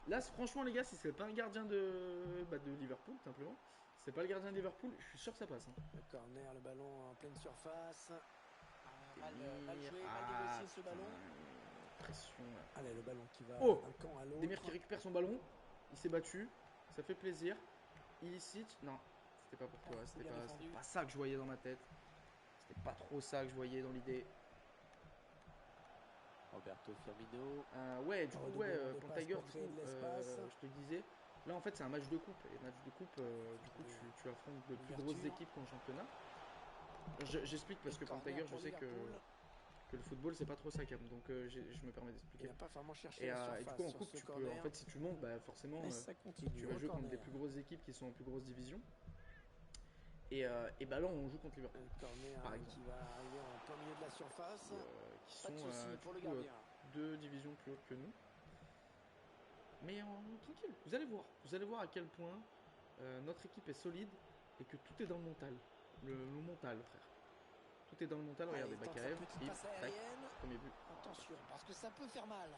Là, franchement, les gars, si c'est pas un gardien de Liverpool, tout simplement, si c'est pas le gardien de Liverpool, je suis sûr que ça passe. Hein. Le corner, le ballon en pleine surface. Mal joué, Ah, mal négocié ce ballon. Pression là. Allez, le ballon qui va Oh, d'un camp à l'autre. Demir qui récupère son ballon. Il s'est battu. Ça fait plaisir. Illicite. Non, c'était pas pour toi. C'était pas ça que je voyais dans ma tête. C'était pas trop ça que je voyais dans l'idée. Roberto Firmino. Ouais, du coup, Tiger, je te disais. Là, en fait, c'est un match de coupe. Et match de coupe, du coup, tu affrontes de plus grosses équipes qu'en championnat. J'explique parce que Tiger, je sais que le football, c'est pas trop ça, Cam. Donc, je me permets d'expliquer. Il n'a pas vraiment cherché la Et surface. du coup, en coupe, tu peux. En fait, si tu montes, bah, forcément, tu vas jouer contre des plus grosses équipes qui sont en plus grosse division. Et bah là, on joue contre Liverpool. Par exemple. Qui va arriver en plein milieu de la surface. Qui sont du coup 2 divisions plus hautes que nous. Mais tranquille, vous allez voir à quel point notre équipe est solide et que tout est dans le mental. Le mental, frère. Tout est dans le mental. Regardez, Bakaev, premier but. Attention, parce que ça peut faire mal.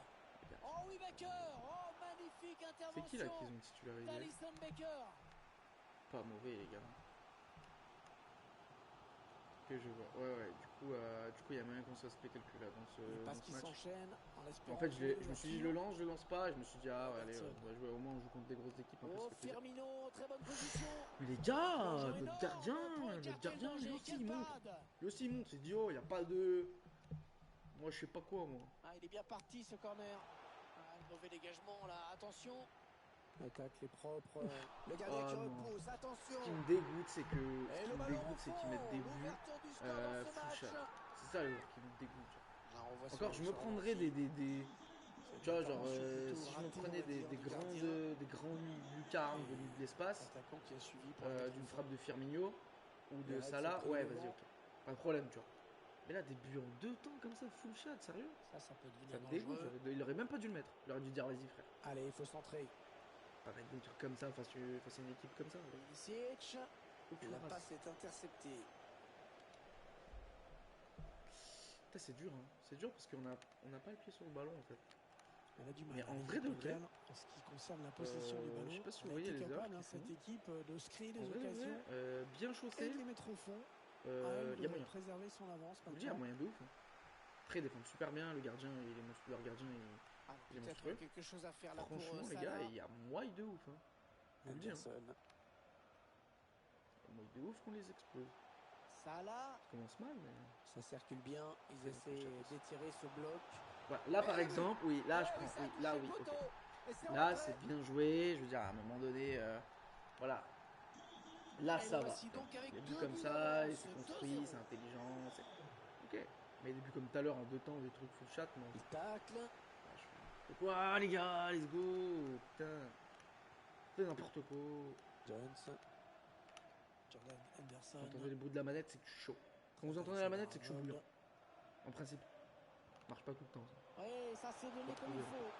Oh oui, Baker. Oh, magnifique intervention. C'est qui là qu'ils ont titularisé? Alisson Becker. Pas mauvais, les gars. Que je vois. Ouais. Du coup, il y a moyen qu'on se fasse péter le cul là dans ce match. En fait, je me suis dit, je le lance pas. Et je me suis dit, allez, on va jouer. Au moins, on joue contre des grosses équipes. Oh, Firmino, très bonne position. Mais les gars, notre gardien, lui aussi il monte. C'est dit, oh, il y a pas de. Moi, je sais pas quoi, moi. Ah, il est bien parti ce corner. Mauvais dégagement là, attention. L'attaque est propre. Le gardien qui repousse, attention. Ce qui me dégoûte, c'est qu'ils mettent des buts full shot. C'est ça le qui me dégoûte. Encore, je me prendrais des tu vois, genre, si je me prenais des grands lucarnes venus de l'espace, d'une frappe de Firmino ou de Salah, ouais, vas-y, ok. Pas de problème, tu vois. Mais là, des buts en 2 temps comme ça, full shot, sérieux? Ça peut devenir ça me dégoûte. Il aurait même pas dû le mettre. Il aurait dû dire, vas-y, frère. Allez, il faut centrer. Pas mettre des trucs comme ça face à une équipe comme ça. La passe est interceptée. C'est dur, hein. C'est dur parce qu'on n'a pas le pied sur le ballon en fait. Elle a du mal. Mais en vrai de vrai, en ce qui concerne la possession du ballon, je sais pas si vous voyez les heures cette équipe de se créer des occasions, bien chaussé, et de les mettre au fond. Il y a moyen. Préserver son avance. Il y a moyen de ouf. Hein. Après, ils défendent super bien. Le gardien, leur gardien, Alors, Il est peut-être monstrueux. quelque chose à faire là pour Franchement, les Salah. gars, il y a moyen de ouf. Hein. Je vous le dis, hein. Anderson. Il y a moyen de ouf qu'on les explose. Salah. Ça commence mal, mais. Ça circule bien. Ils C'est essaient notre d'étirer ce bloc. Voilà, là, par exemple, oui, là, je prends. Oui, là, oui, ok. Là, c'est bien joué. Je veux dire, à un moment donné, voilà. Là, ça va. Les buts comme ça, il s'est construit, c'est intelligent. Ok. Mais des buts comme tout à l'heure, en 2 temps, des trucs full chat, non. Il tacle. Quoi, les gars, let's go. Putain. C'est n'importe quoi. Jones. Jordan Henderson. Quand vous entendez le bruit de la manette, c'est que je suis chaud. Quand vous entendez la manette, c'est que je suis bouillant. En principe. Ça marche pas tout le temps, ça. Ouais, ça s'est donné comme il faut.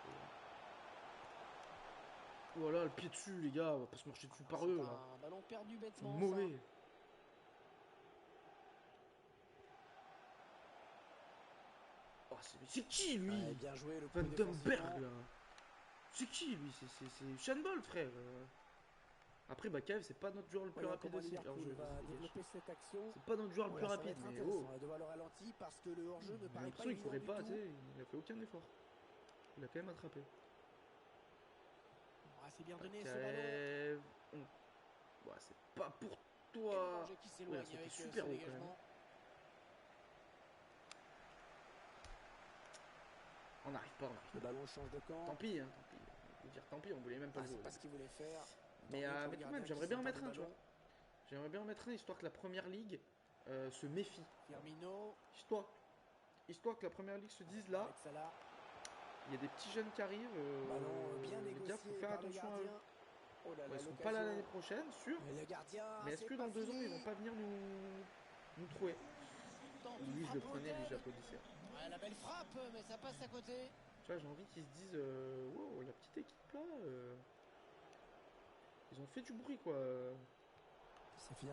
Voilà, le pied dessus, les gars. On va pas se marcher dessus par eux, là. Un ballon perdu C'est bêtement. mauvais. Ça. Oh, c'est qui, lui? Ouais, bien joué le coup Van défensivement. Denberg, là. C'est qui, lui? C'est Sean Bolt, frère. Après, Bakaev, c'est pas notre joueur le plus rapide aussi. Liverpool va développer cette action. C'est pas notre joueur le plus rapide, mais oh. De voir le ralenti parce que le hors-jeu ne J'ai paraît pas l'impression qu'il courait pas, du tu tout. sais. Il a fait aucun effort. Il a quand même attrapé. Ah, c'est bien donné ce ballon. Ouais, c'est pas pour toi. Qui s'éloigne Ouais, avec super haut quand même. On n'arrive pas, on arrive Le ballon change de camp. Tant pis, hein, tant pis. Je veux dire, tant pis, on voulait même pas le jouer. C'est pas ce qu'il voulait faire. Mais quand même, j'aimerais bien en mettre un, tu vois. J'aimerais bien en mettre un, histoire que la première ligue se méfie. Firmino. Histoire que la première ligue se dise là, il y a des petits jeunes qui arrivent. Les gars, faut faire attention à eux. Ils seront pas là l'année prochaine, sûr. Mais est-ce que dans 2 ans, ils vont pas venir nous trouver? Lui, je le prenais, lui, j'applaudissais. Ouais, la belle frappe, mais ça passe à côté. Tu vois, j'ai envie qu'ils se disent wow, la petite équipe là, ils ont fait du bruit quoi.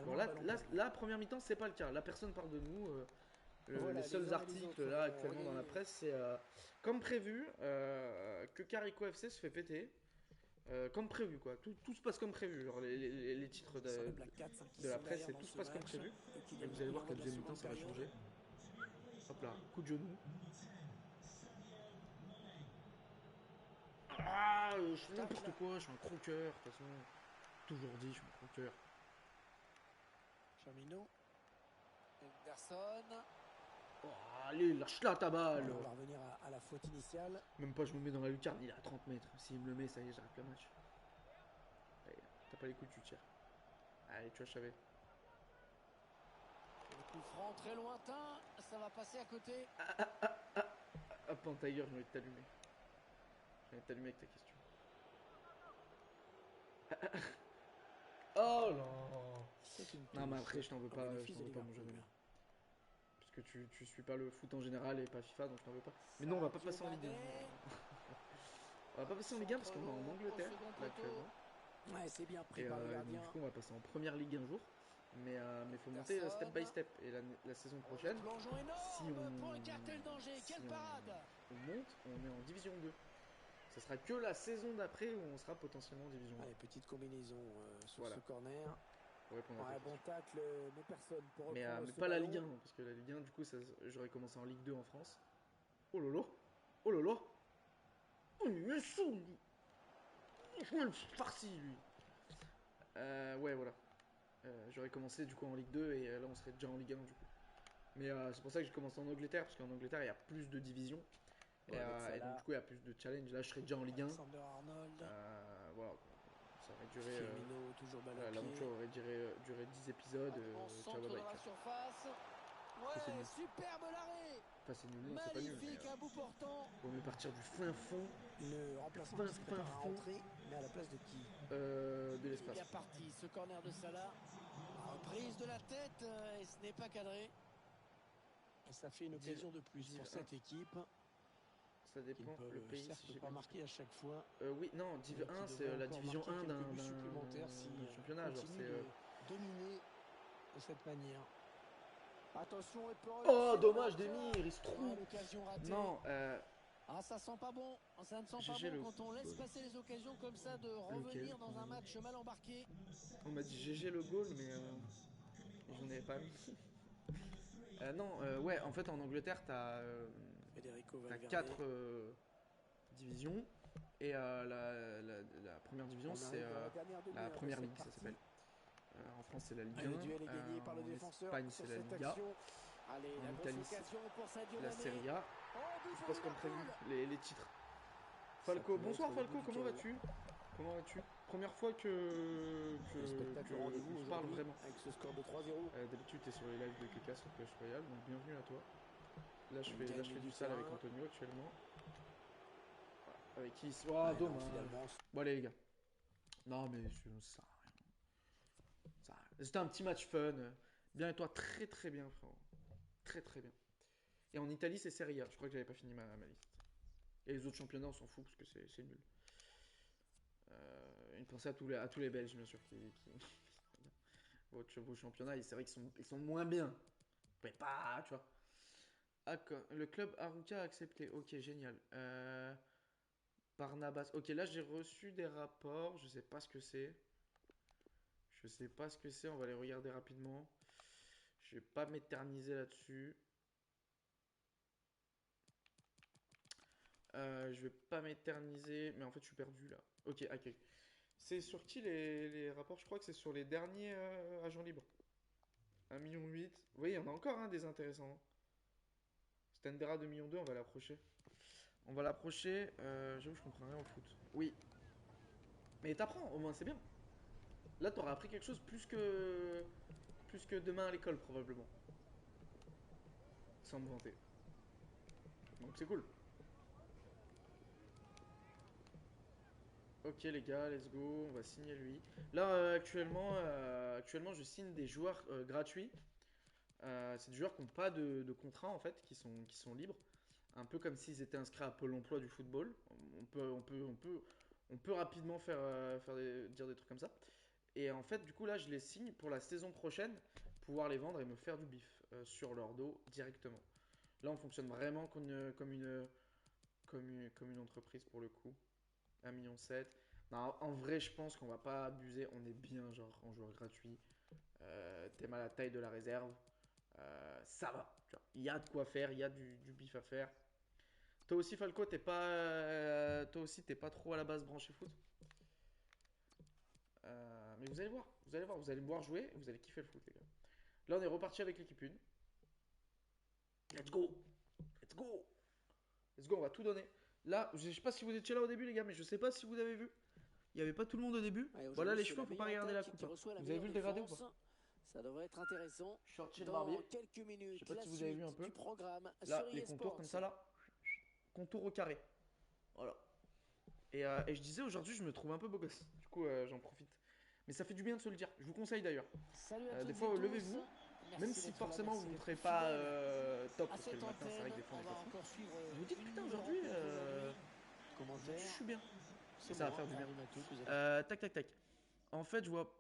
Bon, là, première mi-temps, c'est pas le cas. Là, personne parle de nous. Les seuls articles là actuellement dans la presse, c'est comme prévu que Carico FC se fait péter. Comme prévu quoi, tout se passe comme prévu. Genre les titres de la presse, c'est tout se passe comme prévu. Et vous allez voir que la deuxième mi-temps ça va changer. Hop là, coup de genou. Ah, je fais n'importe quoi, je suis un croqueur, de toute façon. Toujours dit, je suis un croqueur. Firmino. Henderson. Oh, allez, lâche-la ta balle. On va revenir à la faute initiale. Même pas, je me mets dans la lucarne, il est à 30 mètres. S'il me le met, ça y est, j'arrête le match. Allez, t'as pas les coups, tu tires. Allez, tu vois, je savais. Le coup franc très lointain, ça va passer à côté. Hop, en Tiger, j'ai envie de t'allumer. J'ai envie de t'allumer avec ta question. Oh non. Non, mais après, je t'en veux pas, mon jeune ami. Parce que tu suis pas le foot en général et pas FIFA, donc je t'en veux pas. Mais non, on va pas passer en Ligue 1. On va pas passer en Ligue 1 parce qu'on est en Angleterre, là, actuellement. Ouais, c'est bien pris Et par le donc, gardien. du coup, on va passer en première ligue un jour. Mais faut monter step by step. Et la saison prochaine, si on monte, on est en division 2. Ce sera que la saison d'après où on sera potentiellement en division 1. Allez, petite combinaison sur ce corner. Pour répondre à bon tacle, mais personne pour mais pas la Ligue 1, parce que la Ligue 1, du coup, j'aurais commencé en Ligue 2 en France. Oh lolo. Oh lolo. Oh, il est sous. Je me le farci, lui. Ouais, voilà. J'aurais commencé du coup en Ligue 2 et là on serait déjà en Ligue 1 du coup. Mais c'est pour ça que j'ai commencé en Angleterre, parce qu'en Angleterre il y a plus de divisions. Et donc du coup il y a plus de challenge. Là je serais déjà en Ligue 1. Voilà. Ça aurait duré. L'aventure aurait duré 10 épisodes. Ciao, bye bye. Ouais, superbe l'arrêt. Enfin, c'est nul, c'est pas nul. Magnifique, un bout portant. On va partir du fin fond. Le remplaçant qui se prépare à rentrer, mais à la place de qui? De l'espace. Il est bien parti, ce corner de Salah. Reprise de la tête et ce n'est pas cadré. Et ça fait une occasion de plus pour cette équipe. Ça dépend le pays. Si j'ai pas marqué à chaque fois. Oui, non, Div 1 c'est la division 1 d'un championnat. Genre c'est dominer de cette manière. Attention, oh dommage Demir, il se trouve. Non, ça sent pas bon. Ça ne sent pas bon quand on laisse passer les occasions comme ça de revenir dans un match mal embarqué. On m'a dit GG le goal, mais j'en avais pas mis. Non, ouais, en fait en Angleterre t'as 4 division. Et la première division, On c'est arrive dans la dernière la demi-heure de première cette ligue, ça partie. s'appelle. En France, c'est la Ligue Et 1. le duel est gagné par le En défenseur Espagne, sur c'est la cette Liga. action. Allez, En la grosse Italie, c'est occasion pour Sadio la Mané. Serie A. Oh, but Tout se pour passe comme prévu, Liverpool. les titres. Ça Falco, pouvait bonsoir être le Falco, bout du comment chaos. vas-tu? Comment vas-tu? Première fois que Le spectacle au rendez-vous je parle aujourd'hui vraiment. avec ce score de 3-0. D'habitude, tu es sur les lives de Keka sur Clash Royale, donc bienvenue à toi. Là, je On fais gagne du du sale avec terrain. Antonio actuellement. Avec qui il se... Oh, Ah non, dommage. finalement, Bon, allez, les gars. Non, mais ça. C'était un petit match fun. Bien et toi, très très bien, frérot. Très très bien. Et en Italie, c'est Serie A. Je crois que j'avais pas fini ma liste. Et les autres championnats, on s'en fout parce que c'est nul. Une pensée à tous les Belges, bien sûr, vos championnats, c'est vrai qu'ils sont moins bien. Mais pas, tu vois. Ah, le club Haruka a accepté. Ok, génial. Barnabas. Ok, là j'ai reçu des rapports. Je sais pas ce que c'est. Je sais pas ce que c'est. On va les regarder rapidement. Je vais pas m'éterniser là-dessus. Je vais pas m'éterniser. Mais en fait, je suis perdu là. Ok, accueil. C'est sur qui les rapports? Je crois que c'est sur les derniers agents libres. 1,8 million. Oui, il y en a encore un des intéressants. Stendera 2,2 millions, on va l'approcher. On va l'approcher. J'avoue, je comprends rien au foot. Oui. Mais t'apprends, au moins, c'est bien. Là, t'auras appris quelque chose plus que demain à l'école, probablement. Sans me vanter. Donc, c'est cool. Ok, les gars, let's go. On va signer lui. Là, actuellement, je signe des joueurs gratuits. C'est des joueurs qui n'ont pas de contrat, en fait, qui sont libres. Un peu comme s'ils étaient inscrits à Pôle emploi du football. On peut rapidement dire des trucs comme ça. Et en fait, du coup, là, je les signe pour la saison prochaine, pouvoir les vendre et me faire du bif sur leur dos directement. Là, on fonctionne vraiment comme une entreprise pour le coup. 1,7 million. Non, en vrai, je pense qu'on va pas abuser. On est bien, genre, en joueur gratuit. T'aimes à la taille de la réserve. Ça va. Tu vois. Il y a de quoi faire, il y a du bif à faire. Toi aussi, Falco, toi aussi, t'es pas trop à la base branché foot. Mais vous allez me voir jouer et vous allez kiffer le foot, les gars. Là, on est reparti avec l'équipe 1. Let's go! Let's go! Let's go, on va tout donner. Là, je sais pas si vous étiez là au début, les gars, mais je sais pas si vous avez vu. Il n'y avait pas tout le monde au début. allez, Voilà, aujourd'hui, les c'est chevaux, la faut pas meilleure regarder la attaque coupe, qui hein. reçoit la Vous avez meilleure vu le dégradé ou pas? défense. Ça devrait être intéressant. Short chez le Dans barbier. quelques Je sais minutes, pas la si vous avez vu un suite peu. du programme Là, sur les contours comme eSports. ça, là. Contour au carré. Voilà. Et je disais, aujourd'hui, je me trouve un peu beau gosse. Du coup, j'en profite. Mais ça fait du bien de se le dire. Je vous conseille d'ailleurs. Salut à Des toutes et fois, tous. levez-vous. Même Merci si d'être là, forcément vous merci ne d'être serez pas fidèle top, à parce que cette le matin, c'est vrai antenne. que des fois, on On n'est va pas fou. encore suivre Vous vous dites, une putain, nouvelle aujourd'hui, rencontre aujourd'hui. aujourd'hui, je Commentaire, suis bien. Et c'est ça va moi, faire du bien. Henri Matou, que vous avez Tac, tac, tac. En fait, je vois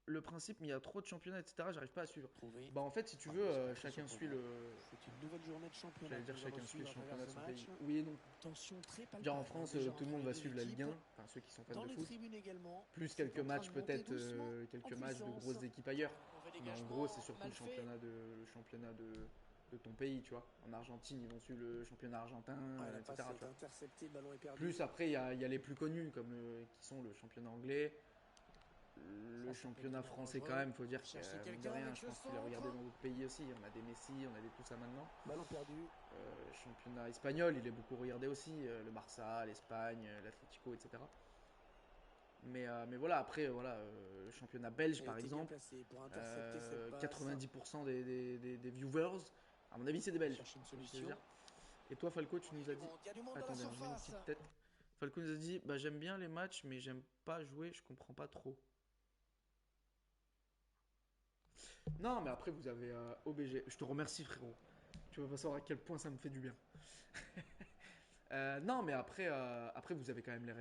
le principe, mais il y a trop de championnats, etc. J'arrive pas à suivre. trouvé. Bah, en fait, si tu veux, Ouais, c'est pas très chacun suit surprenant. le. C'est une nouvelle journée de championnat J'allais que dire nous allons chacun suit le suivre à travers championnat de ce son pays. match. Oui et non. Tension très Genre en palpable, hein, France, déjà tout le entre monde les va deux suivre la Ligue équipes. 1, enfin ceux qui sont fans Dans de les foot. tribunes également, Plus c'est quelques en train de matchs, monter peut-être doucement en quelques matchs de puissance. grosses équipes ailleurs. Mauvais Mais en gros, c'est dégagement, surtout mal fait. le championnat de ton pays, tu vois. En Argentine, ils vont suivre le championnat argentin, Ouais, la passe etc. Tu est vois. interceptée, le ballon est perdu. Plus après, il y a les plus connus, comme qui sont le championnat anglais, le Ça peut championnat devenir français quand dangereux. même, faut dire que, Chercher mine de quelqu'un rien, avec je ce pense qu'il a regardé centre. dans d'autres pays aussi. On a des Messi, on a des tout ça maintenant. Ballon perdu. Championnat espagnol, il est beaucoup regardé aussi. Le Barça, l'Espagne, l'Atlético, etc. Mais voilà, après, voilà, le championnat belge Elle par était bien exemple, placée pour intercepter cette passe. 90% des viewers, à mon avis, c'est des On Belges. cherche une Tu vois ce que je veux solution. dire. Et toi, Falco, Oh, tu il y a nous as du dit. monde, il y a du monde dans la Attendez, hein, je mets une surface. petite tête. Falco nous a dit, bah, j'aime bien les matchs, mais j'aime pas jouer, je comprends pas trop. Non, mais après, vous avez OBG. Je te remercie, frérot. Tu vas pas savoir à quel point ça me fait du bien. Non, mais après, vous avez quand même les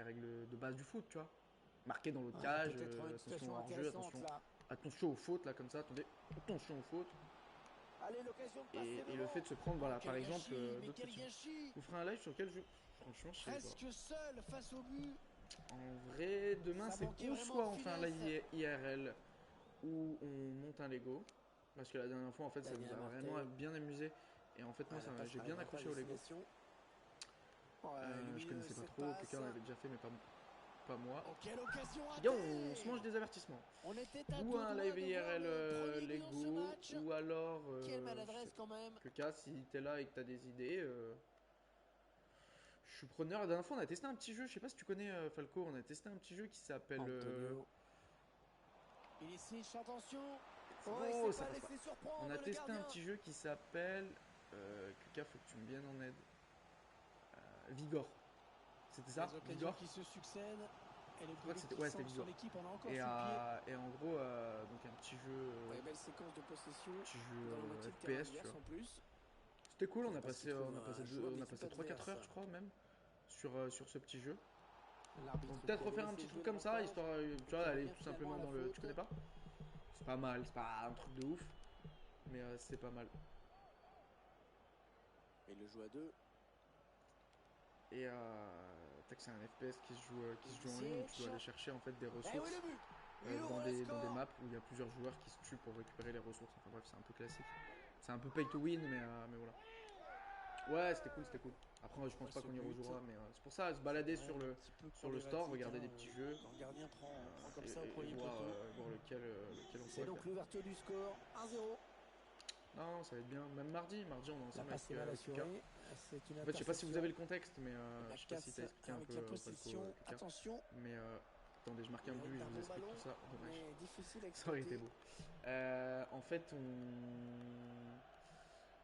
règles de base du foot, tu vois. Marqué dans l'autre Ah, il y a cage, peut-être une attention situation au hors-jeu, intéressante là. attention aux fautes, là, comme ça, attendez. Attention aux fautes. Allez, l'occasion de passer Et le fait devant. de se prendre, Oh, voilà, par quel exemple, gâchis, mais d'autres quel petits. gâchis. Vous ferez un live sur quel jeu? Franchement, je sais pas. Presque seul face au but. En vrai, demain, Ça c'est manquait ou vraiment soit de on fait un finesse. live IRL, ou on monte un Lego. Parce que la dernière fois, en fait, ça nous Daniel a vraiment Martel. bien amusé. Et en fait, moi, Ah, la passe j'ai bien n'arrivera pas à accroché au Lego. destination. Je connaissais pas trop, quelqu'un l'avait déjà fait, mais pas moi. Oh, quelle occasion Les gars, ratée. on se mange des avertissements. On était à Ou deux un doigts live de voir IRL le premier but dans ce Lego, match. ou alors Quelle maladresse quand même. Keka, si t'es là et que t'as des idées, je suis preneur. La dernière fois, on a testé un petit jeu, je sais pas si tu connais Falco, on a testé un petit jeu qui s'appelle. Antonio. Il est siche, attention. Oh, Oh, il s'est ça pas passe pas. laissé surprendre On a le testé un gardien. petit jeu qui s'appelle. Keka, faut que tu me viennes en aide. Vigor. C'était ça Les occasions Vigor. qui se succèdent. Et le crois que public c'était- qui ouais, semble c'était sur Vigor. l'équipe en a encore Et, sous le pied. et en gros, donc un petit jeu, Ouais, belle séquence de possession petit jeu dans la moitié de terrain FPS, tu adverse vois. en plus. C'était cool, Faut pas qu'il trouve un joueur de on a l'équipe passé 3-4 heures, adverse. je crois, même, sur ce petit jeu. L'arbitre Donc peut-être qui avait refaire un laissé petit jouer truc comme ça, l'avantage, histoire, tu et vois, qui aller revient tout finalement simplement à la dans le... faute. Tu connais pas? C'est pas mal, c'est pas un truc de ouf, mais c'est pas mal. Et le joue à deux. Et tac, c'est un FPS qui se joue en ligne, où tu dois aller chercher en fait des Eh oui, ressources le but. Il ouvre dans le des score. maps où il y a plusieurs joueurs qui se tuent pour récupérer les ressources. Enfin bref, c'est un peu classique. C'est un peu pay to win, mais voilà. Ouais, c'était cool, c'était cool. Après, je pense Ouais, pas ce qu'on y but. rejouera, mais c'est pour ça, se balader Ouais, un petit peu sur le store, problématique, regarder hein, des petits jeux quand le gardien prend comme ça au et premier voir, poteau. voir lequel on C'est pourrait donc faire. l'ouverture du score, 1-0. Non, ça va être bien. Même mardi, on est La ensemble passe est mal avec Kuka. assurée. C'est une En fait, je sais pas si vous avez le interception. contexte, mais La je sais pas si t'as casse expliqué un avec peu la Falco possession. Kuka. Attention, Mais attendez, je marque il un but hérite et je d'un vous bon explique ballon, tout ça. Dommage. mais difficile à Ça aurait été exploiter. beau. En fait,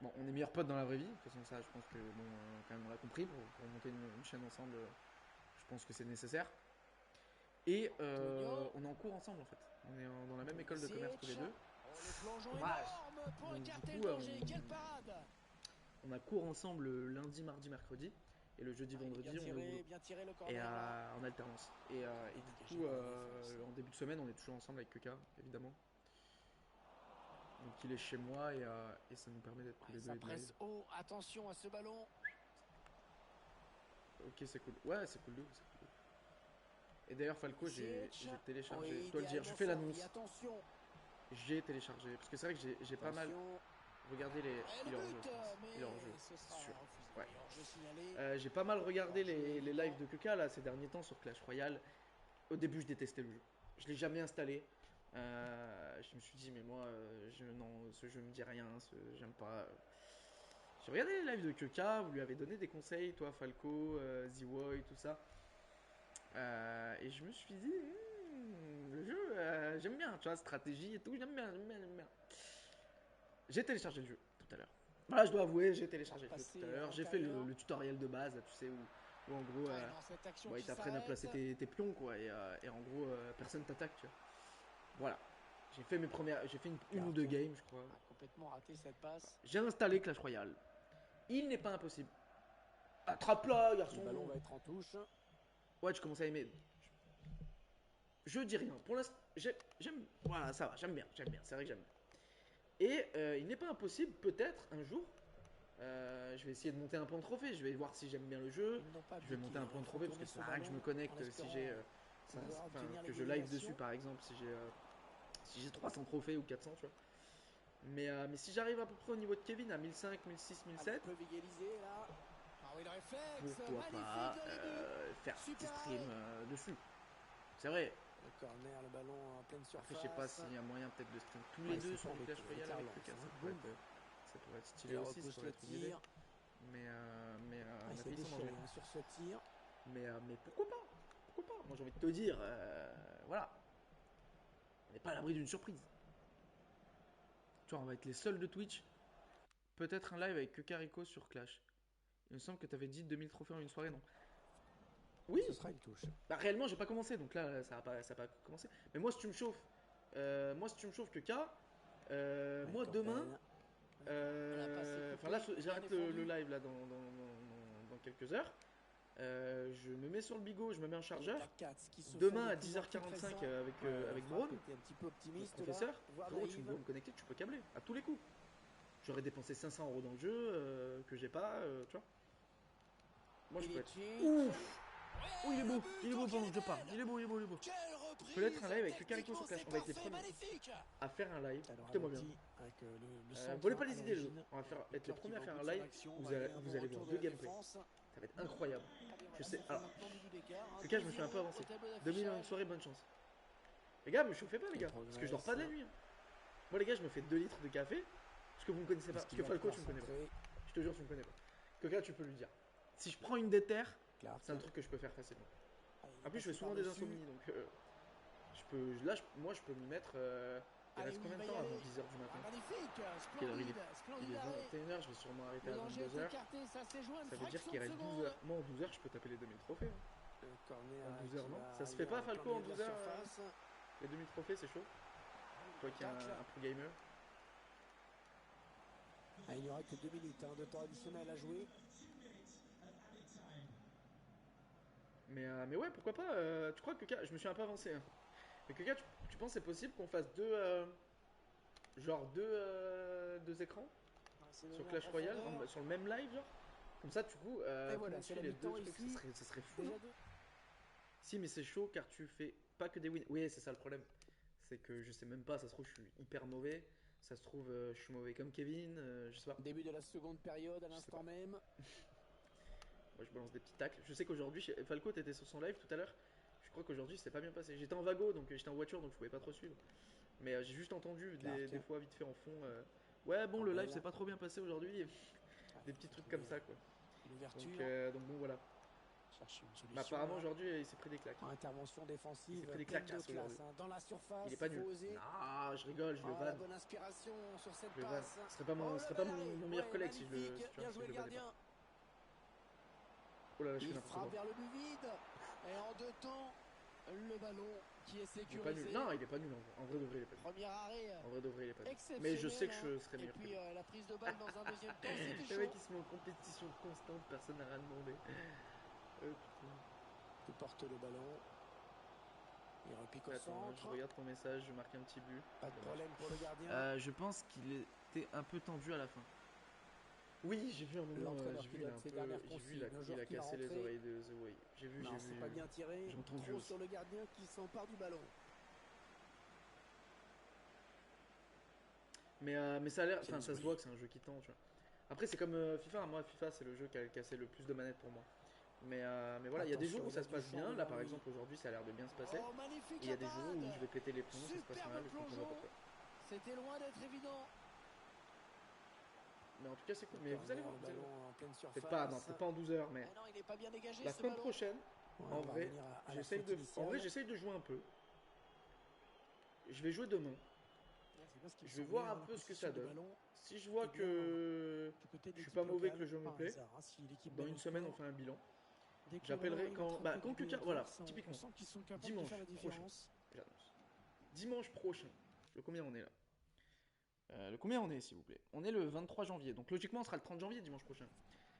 bon, on est meilleurs potes dans la vraie vie. De toute façon, ça, je pense que, bon, quand même, on l'a compris. Pour monter une chaîne ensemble, je pense que c'est nécessaire. Et Antonio, on est en cours ensemble, en fait. On est dans la même école de commerce tous les Pulisic. deux. Oh, le plongeon Dommage. énorme pour Donc, écarter du le coup, danger. Quelle parade! on a cours ensemble le lundi, mardi, mercredi. Et le jeudi, Ah, il est vendredi, on est au boulot. bien tiré le Et corner là. en alternance. Et du Dégagé coup, par la défense. en début de semaine, on est toujours ensemble avec Keka, évidemment. Donc il est chez moi et ça nous permet d'être tous les deux Ça et de live. presse haut, attention à ce ballon. Ok, c'est cool. Ouais, c'est cool de ouf, c'est cool. Et d'ailleurs, Falco, j'ai téléchargé. Oui, Je dois le dire, je idéalement fais servi, l'annonce. attention. J'ai téléchargé. Parce que c'est vrai que j'ai pas mal Attention. regardé les. Et Il le est hors jeu, but, je pense. mais Il est hors jeu, ce c'est sera sûr. refusé. Ouais. Hors-jeu signalé. J'ai pas mal regardé Hors-jeu les évident. lives de Keka là ces derniers temps sur Clash Royale. Au début, je détestais le jeu. Je l'ai jamais installé. Je me suis dit, mais moi, non, ce jeu me dit rien, j'aime pas. J'ai regardé les lives de Keka, vous lui avez donné des conseils, toi, Falco, Z-Woy, tout ça. Et je me suis dit, le jeu, j'aime bien, tu vois, stratégie et tout, j'aime bien, j'aime bien, j'aime bien. J'ai téléchargé le jeu tout à l'heure. Voilà, je dois avouer, j'ai téléchargé le jeu tout à l'heure. J'ai fait le tutoriel de base, là, tu sais, où en gros, ils t'apprennent à placer tes pions, quoi, et en gros, personne t'attaque, tu vois. Voilà. J'ai fait une ou deux games, je crois. Complètement raté cette passe. J'ai installé Clash Royale. Il n'est pas impossible. Attrape-la, garçon. Le ballon va être en touche. Ouais, tu commences à aimer. Je dis rien. Pour l'instant, j'aime. Voilà, ça va, j'aime bien. C'est vrai que j'aime bien. Et il n'est pas impossible, peut-être, un jour. Je vais essayer de monter un point de trophée. Je vais voir si j'aime bien le jeu. Je vais monter un point de trophée parce que ça sert à rien que je me connecte si j'ai. Que je live dessus, par exemple, si j'ai 300 trophées ou 400, tu vois. Mais si j'arrive à peu près au niveau de Kevin, à 1005, 1006, 1007, pourquoi pas faire un petit stream dessus. C'est vrai. Le corner, le ballon en pleine surface. Après, je sais pas s'il y a moyen peut-être de stream tous les deux sur le Clash Royale avec le cas. Ça pourrait être stylé aussi, ça pourrait être une idée. Mais il s'est déchiré sur ce tir. Mais pourquoi pas? Pourquoi pas? Moi j'ai envie de te dire, voilà. On n'est pas à l'abri d'une surprise. Tu vois, on va être les seuls de Twitch. Peut-être un live avec que Carico sur Clash. Il me semble que tu avais dit 2000 trophées en une soirée, non? Oui. Ce sera une touche. Bah réellement, j'ai pas commencé, donc là, ça va pas commencer. Mais moi, si tu me chauffes, que K, moi demain, enfin là, j'arrête le live là dans quelques heures. Je me mets sur le bigot, je me mets un chargeur. Demain à 10h45 avec Braun, le professeur. Frérot, tu dois me connecter, tu peux câbler à tous les coups. J'aurais dépensé 500 € dans le jeu que j'ai pas, tu vois. Moi je peux être ouf. Oh, il est beau pendant que je parle. Il est beau. Quelle reprise. Peut-être un live avec Lucaricos sur Techniquement, Clash. c'est On va être les parfait, premiers magnifique. à faire un live. Alors, Écoutez-moi bien. ralenti, avec le centre Volez pas à les idées, les autres. l'origine. On va faire, Le être les club qui premiers à va au faire bout un de son live. action, Vous malgré allez, un vous bon allez voir retour de deux la gameplays. défense. Ça va être incroyable. Je sais. Ça fait Alors, maintenant 2 buts d'écart, hein, les gars, je me suis un 2-0 peu avancé. au tableau 2000 d'affichage. soirée, bonne chance. Les gars, me chauffez pas, les Il gars. Parce que je dors progresse. pas de la nuit. Hein. Moi, les gars, je me fais 2 litres de café. Parce que vous me connaissez pas. Est-ce Parce qu'il que va Falco, pouvoir tu me connais pas. centrer? Je te jure, tu me connais pas. Coca, tu peux lui dire. Si je prends une déterre, Clark. c'est un truc que je peux faire facilement. Ah, il est En plus, je fais passé souvent des par-dessus. insomnies. Donc, je peux. Là, moi, je peux m'y mettre. Il Allez, reste où combien il de va y temps avant aller? 10h du matin? Ah, magnifique, Quelle heure il splendide, est splendide Il est arrêt. 21h, je vais sûrement arrêter à Le danger est 22h. écarté, ça s'est joué une Ça veut dire fraction qu'il de reste seconde. 12 heures. Moi, en 12 heures, je peux taper les 2000 trophées. Hein. Le corner En 12 heures, qui non va Ça se fait arriver pas, plein Falco, en milieu de 12 la heures surface. Les 2000 trophées, c'est chaud. Toi qui es Tacle. un pro gamer. Ah, il n'y aura que 2 minutes de temps additionnel à jouer. Mais ouais, pourquoi pas tu crois que je me suis un peu avancé. Hein. Mais que tu penses c'est possible qu'on fasse deux écrans sur Clash Royale, sur le même live, genre comme ça, du coup, Et voilà, on c'est suit la les deux mi-temps trucs, ici. ça serait fou. Déjà Non 2. Si, mais c'est chaud car tu fais pas que des wins. Oui, c'est ça le problème. C'est que je sais même pas, ça se trouve, je suis hyper mauvais. Ça se trouve, je suis mauvais comme Kevin, je sais pas. Début de la seconde période à Je sais l'instant pas. même. Moi, je balance des petits tacles. Je sais qu'aujourd'hui, Falco, t'étais sur son live tout à l'heure. Je crois qu'aujourd'hui, c'est pas bien passé. J'étais en wago, donc j'étais en voiture, donc je pouvais pas trop suivre. Mais j'ai juste entendu des fois vite fait en fond. Ouais, bon, le live s'est pas trop bien passé aujourd'hui. Des petits trucs comme ça, quoi. Donc bon, voilà. Cherche une solution. Mais apparemment, aujourd'hui, il s'est pris des claques. Intervention défensive. Il s'est pris des pleine claques de classe, aujourd'hui. dans la surface. Il est pas nul. Oser. Non, je rigole, je le La vanne. bonne inspiration sur cette Je le vanne. passe. Ce serait pas mon meilleur collègue si je le Magnifique. Bien si joué je le le vannais gardien. pas. Oh là là, je fais Il n'importe frappe quoi. vers le but vide. Et en 2 temps, le ballon qui est Il est pas sécurisé. nul. Non, il est pas nul en vrai. En vrai de vrai, il est pas nul. Premier arrêt. En vrai de vrai, il est pas nul. Exceptionnel. Mais je sais que je serais Et meilleur que puis lui. la prise de balle dans un deuxième temps, c'était Le chaud. mec, il se met en compétition constante, personne n'a rien demandé. Putain. Tu portes le ballon. Il repique au Attends, je centre. regarde ton message, je marque un petit but. Pas de problème pour le gardien. Je pense qu'il était un peu tendu à la fin. Oui, j'ai vu un moment, L'entraîneur j'ai qui vu, il a donne un ses peu, dernières j'ai vu, consignes. il Un a joueur qui va cassé les rentrer. oreilles de The Way. J'ai vu, Non, c'est pas bien tiré. j'ai entendu Trop aussi. sur le gardien qui s'empare du ballon. Mais ça a l'air, C'est enfin ça se désolé. voit que c'est un jeu qui tend, tu vois. Après c'est comme FIFA, moi FIFA c'est le jeu qui a cassé le plus de manettes pour moi. Mais voilà, il y a des jours où ça se passe bien, là par exemple aujourd'hui ça a l'air de bien se passer. Oh, magnifique Et il y a des jours parade. où je vais péter les plombs, ça se passe Superbe mal, je comprends pas plongeon. pourquoi. C'était loin d'être évident. Mais en tout cas c'est cool, mais vous allez voir, Le vous allez voir. ballon en pleine surface. Peut-être pas en 12 heures, mais Ah non, il n'est pas bien dégagé la ce semaine ballon. prochaine, Ouais, en on va vrai, revenir à la faute initiale. j'essaye de jouer un peu. Je vais jouer demain. Ouais, c'est parce qu'il Je vais semblait voir un avoir peu la ce que possession ça du donne. ballon Si je vois Eh bien, que du côté de je suis l'équipe pas mauvais, que locale, le jeu me par plaît, hasard, hein, si l'équipe dans mène une au semaine on score, fait un bilan. dès que J'appellerai le ballon quand rentre que du but voilà, adverse, typiquement. on sent qu'ils sont capables Dimanche de faire la prochain. différence. J'annonce. Dimanche prochain. Le combien on est là Le combien on est s'il vous plaît On est le 23 janvier. Donc logiquement on sera le 30 janvier dimanche prochain.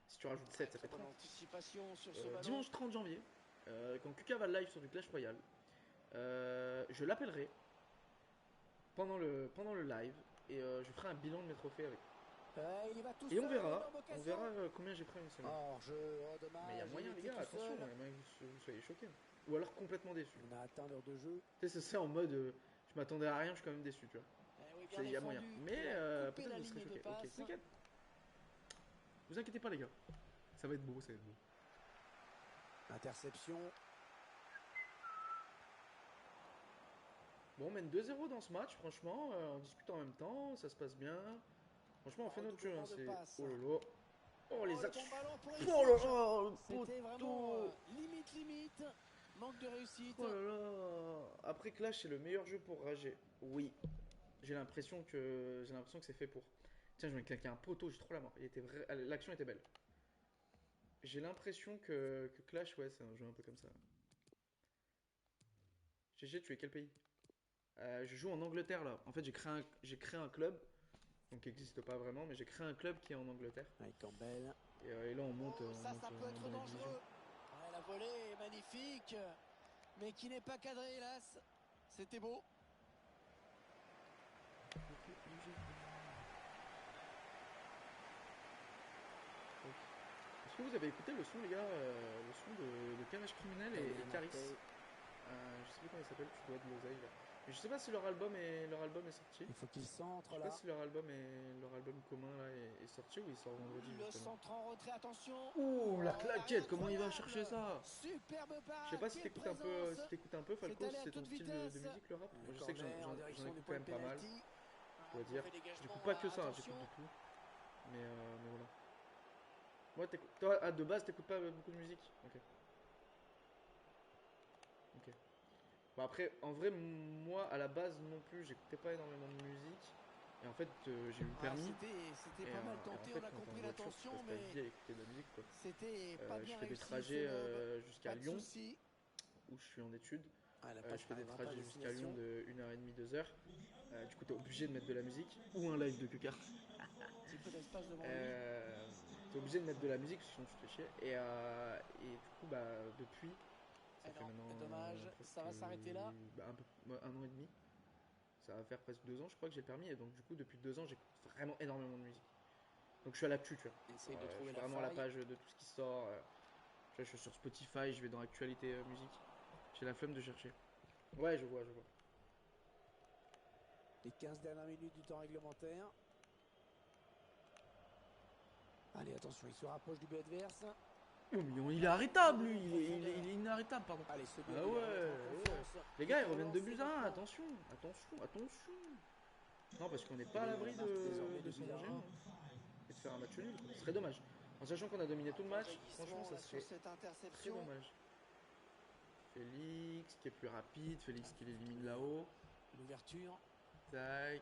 Si tu rajoutes 7, ça fait Très bonne 30. anticipation sur ce ballon. Dimanche 30 janvier, quand Kuka va live sur du Clash Royale, je l'appellerai pendant le live et je ferai un bilan de mes trophées avec. Il y va tout Et on seul, verra, énorme occasion. combien j'ai pris en une semaine. Hors-jeu, oh, dommage. Mais il y a moyen il les était gars, tout attention, seul. il y a moyen que vous soyez choqués. Ou alors complètement déçus. On a atteint l'heure de jeu. Tu sais, c'est ça en mode, je m'attendais à rien, je suis quand même déçu, tu vois. Oui, bien Il y a moyen. défendu. Mais Il a coupé peut-être la vous serez ligne de choqués. Ok, passe. t'inquiète. Vous inquiétez pas les gars. Ça va être beau, ça va être beau. Interception. Bon, on mène 2-0 dans ce match, franchement, on discute en même temps, ça se passe bien. Franchement, on fait notre jeu, hein, c'est... Oh là là. Oh, les le actions. bon ballon pour Oh là là, le C'était vraiment poteau. limite. Manque de réussite. Oh là là. Après Clash, c'est le meilleur jeu pour rager. Oui. J'ai l'impression que c'est fait pour. Tiens, je vais claquer un poteau, j'ai trop la mort. L'action était belle. J'ai l'impression que Clash, ouais, c'est un jeu un peu comme ça. GG, tu es quel pays Je joue en Angleterre là. En fait, j'ai créé un club, donc qui n'existe pas vraiment, mais j'ai créé un club qui est en Angleterre. Avec Campbell. Et là, on monte. Ça peut être dangereux. Ouais, la volée est magnifique, mais qui n'est pas cadrée, hélas. C'était beau. Est-ce que vous avez écouté le son, les gars, le son de Carnage Criminel et Caris? Je sais plus comment il s'appelle, tu dois de l'oseille là. Mais je sais pas si leur album est sorti. Il faut qu'il Je centre sais pas là. si leur album commun là est sorti ou il sort vendredi Le justement. centre en retrait, attention. Ouh, la Oh, claquette, comment il va incroyable. chercher ça? Superbe Je sais parade, pas si quelle t'écoutes un peu, présence. Falco, C'est si allé à c'est ton toute style vitesse. de musique le rap. Le Moi je sais que corner en j'en direction du écoute quand point de même pas mal, pénalty. je dois Un dire. mauvais dégagement, J'écoute pas que ça, attention. j'écoute de tout. Mais voilà. Moi, toi, de base, t'écoutes pas beaucoup de musique? Ok. Ok. Bon, après, en vrai, moi, à la base non plus, j'écoutais pas énormément de musique. Et en fait, j'ai eu le Ah, permis. c'était Et, pas mal et en tenté, fait, on a quand t'es en compris voiture, tu l'intention, passes ta mais vie à écouter de la musique, quoi. c'était pas Je bien fais des réussi ce trajets lob. jusqu'à Pas de Lyon, soucis. où je suis en études. Ah, la Je passe fais des n'arrivera pas à trajets jusqu'à Lyon destination. de 1h30, 2h. Du coup, t'es obligé de mettre de la musique ou un live de Kekar. Un petit peu d'espace devant lui. T'es obligé de mettre de la musique, sinon tu te fais chier. Et du coup, bah, depuis, ça Et fait non, maintenant dommage, presque ça va s'arrêter là. un an et demi. Ça va faire presque 2 ans, je crois que j'ai le permis. Et donc, du coup, depuis 2 ans, j'écoute vraiment énormément de musique. Donc, je suis à l'actu, tu vois. Essaye de Je trouver suis la vraiment à la faille. page de tout ce qui sort. Tu vois, je suis sur Spotify, je vais dans actualité musique. J'ai la flemme de chercher. Ouais, je vois, je vois. Les 15 dernières minutes du temps réglementaire. Allez, attention, il se rapproche du but adverse. Oh, mais il est arrêtable, lui. Il est inarrêtable, pardon. Allez, ce but Ah lui ouais, va remettre en ouais. confiance. Les Il gars, ils faut reviennent de relancer buts à 1. maintenant. Attention, attention, attention. Non, parce qu'on n'est Et pas à l'abri la marque désormais de de but à s'enranger 1. et de faire un match nul, quoi. Ce serait dommage. En sachant qu'on a dominé tout le match, franchement, Rejaillissement ça là sur serait cette très interception. dommage. Félix qui est plus rapide, Félix qui l'élimine là-haut. L'ouverture. Tac.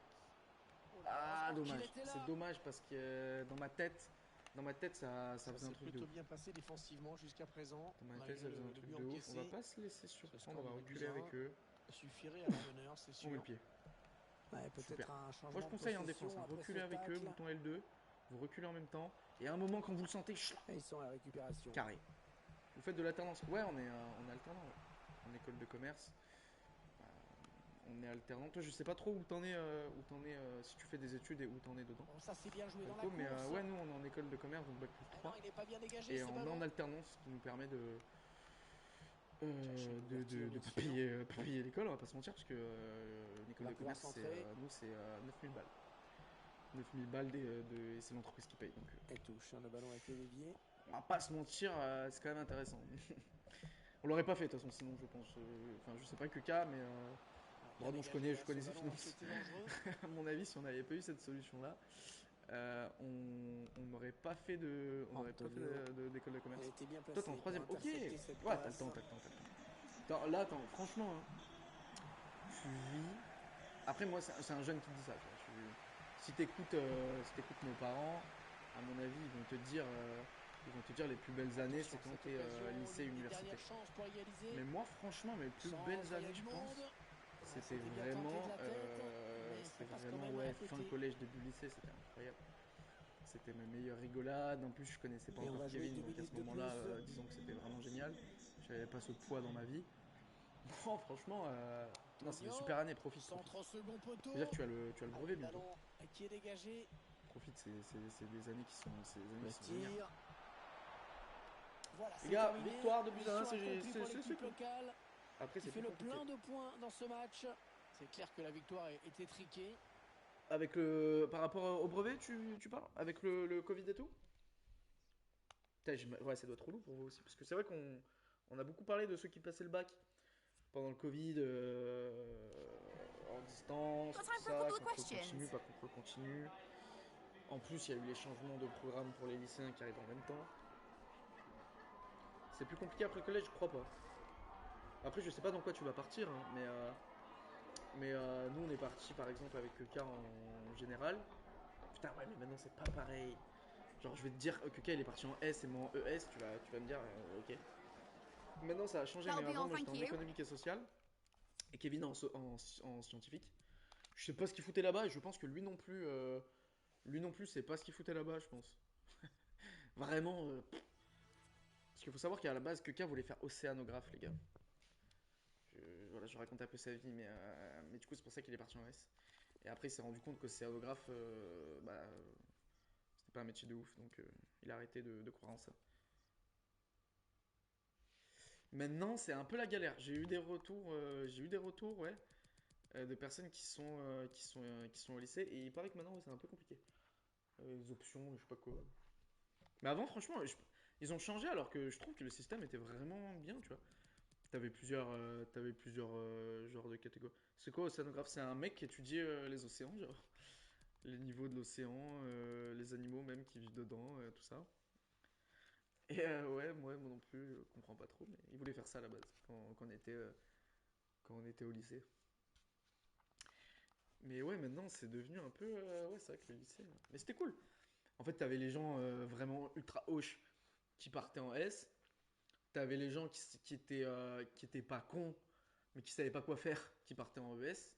Oh là, Ah, heureusement qu'il dommage. était C'est là. dommage parce que dans ma tête, ça Ça faisait un s'est truc de plutôt ouf. bien passé défensivement jusqu'à présent, Dans ma tête, ça malgré faisait un le truc but de ouf. On va encaissé. pas se laisser Ce surprendre, on score va de 2 buts reculer à avec 1 eux. suffirait à la meneur, c'est On met le sûr. pied. Ouais, Super. peut-être un Moi, je changement de conseille en défense, possession après ce reculez avec eux, tacle. bouton L2. Vous reculez en même temps. Et à un moment, quand vous le sentez, Et ils sont à la récupération. carré. Vous faites de l'alternance? Ouais, on est alternant, ouais. En école de commerce. On est alternant. Toi, je sais pas trop où t'en es, si tu fais des études et où t'en es dedans. Bon, ça c'est bien joué dans la Falco, mais course. ouais, nous, on est en école de commerce, donc bac plus Ah non, 3. il n'est pas bien dégagé Et ce on est ballon. en alternance, ce qui nous permet Chercher une ouverture, de bien pas sûr. payer l'école, on va pas se mentir, parce que une école Va de pouvoir commerce, centrer. nous, c'est 9000 balles. 9000 balles, et c'est l'entreprise qui paye. Donc, Elle touche, hein, le ballon a été dévié. on va pas se mentir, c'est quand même intéressant. On l'aurait pas fait de toute façon, sinon, je pense. Enfin, je sais pas que cas, mais Bien bon, dégagé, je hein, connais ce ses ballon, finances. c'était dangereux. À mon avis, si on n'avait pas eu cette solution-là, on n'aurait pas fait Antonio. d'école de commerce. Elle était bien Toi, t'es en placée pour troisième. Ok. Ouais, intercepter cette t'as le passe. temps, t'as le temps, t'as le temps. Là, attends, franchement, hein, tu vis. Après, moi, c'est un jeune qui te dit ça. Tu vois. Si t'écoutes nos parents, à mon avis, ils vont te dire les plus belles années, Attention, c'est quand cette t'es occasion, lycée, l'une des université. dernières chances pour égaliser. Mais moi, franchement, mes plus Centre, belles il y a années, du je monde. pense, Ah, c'était bien tenté de la tête, mais ça passe quand même ouais, à fin côté. collège, début lycée, c'était incroyable. C'était ma meilleure rigolade. En plus, je connaissais pas Et on encore va jouer Kevin, 2 donc à minutes ce de moment-là, plus. disons que c'était vraiment génial. J'avais pas ce poids dans ma vie. Non, franchement, non, c'est des Tonio, super années. Profite, profite. centre au second Je veux dire, poteau. tu as le Allez, brevet le bientôt. ballon qui est dégagé. Profite, c'est des années c'est des années Le qui sont géniales. tir. Voilà, Les c'est gars, terminé. victoire de buts à 1, Mission accomplie pour c'est l'équipe tout. locale Après, qui c'est fait plus le compliqué. plein de points dans ce match. C'est clair que la victoire est étriquée. Par rapport au brevet, tu parles? Avec le Covid et tout? Putain, ouais, ça doit être relou pour vous aussi. Parce que c'est vrai qu'on a beaucoup parlé de ceux qui passaient le bac pendant le Covid, en distance, Got tout time for a ça, couple of contrôle continu, questions. pas contrôle continu. En plus, il y a eu les changements de programme pour les lycéens qui arrivent en même temps. C'est plus compliqué après le collège, je crois pas. Après, je sais pas dans quoi tu vas partir, hein, mais nous, on est parti par exemple avec K en général. Putain, ouais, mais maintenant, c'est pas pareil. Genre, je vais te dire que K il est parti en S et moi en ES, tu vas me dire, ok. Maintenant, ça a changé, mais That'll be avant, all, moi, thank j'étais en you. économique et social. Et Kevin en scientifique. Je sais pas ce qu'il foutait là-bas et je pense que lui non plus, c'est pas ce qu'il foutait là-bas, je pense. Vraiment. Parce qu'il faut savoir qu'à la base, K voulait faire océanographe, les gars. Voilà, je raconte un peu sa vie, mais du coup, c'est pour ça qu'il est parti en S. Et après, il s'est rendu compte qu'océanographe, c'était pas un métier de ouf, donc il a arrêté de croire en ça. Maintenant, c'est un peu la galère. J'ai eu des retours, ouais, de personnes qui sont au lycée, et il paraît que maintenant, ouais, c'est un peu compliqué. Les options, je sais pas quoi. Mais avant, franchement, ils ont changé alors que je trouve que le système était vraiment bien, tu vois. T'avais plusieurs genres de catégories. C'est quoi, océanographe? C'est un mec qui étudie les océans, genre. Les niveaux de l'océan, les animaux même qui vivent dedans, tout ça. Et ouais, moi non plus, je comprends pas trop, mais ils voulaient faire ça à la base, quand on était au lycée. Mais ouais, maintenant c'est devenu un peu. Ouais, c'est vrai que le lycée. Mais c'était cool. En fait, t'avais les gens vraiment ultra hoche qui partaient en S. T'avais les gens qui étaient pas cons, mais qui savaient pas quoi faire, qui partaient en ES.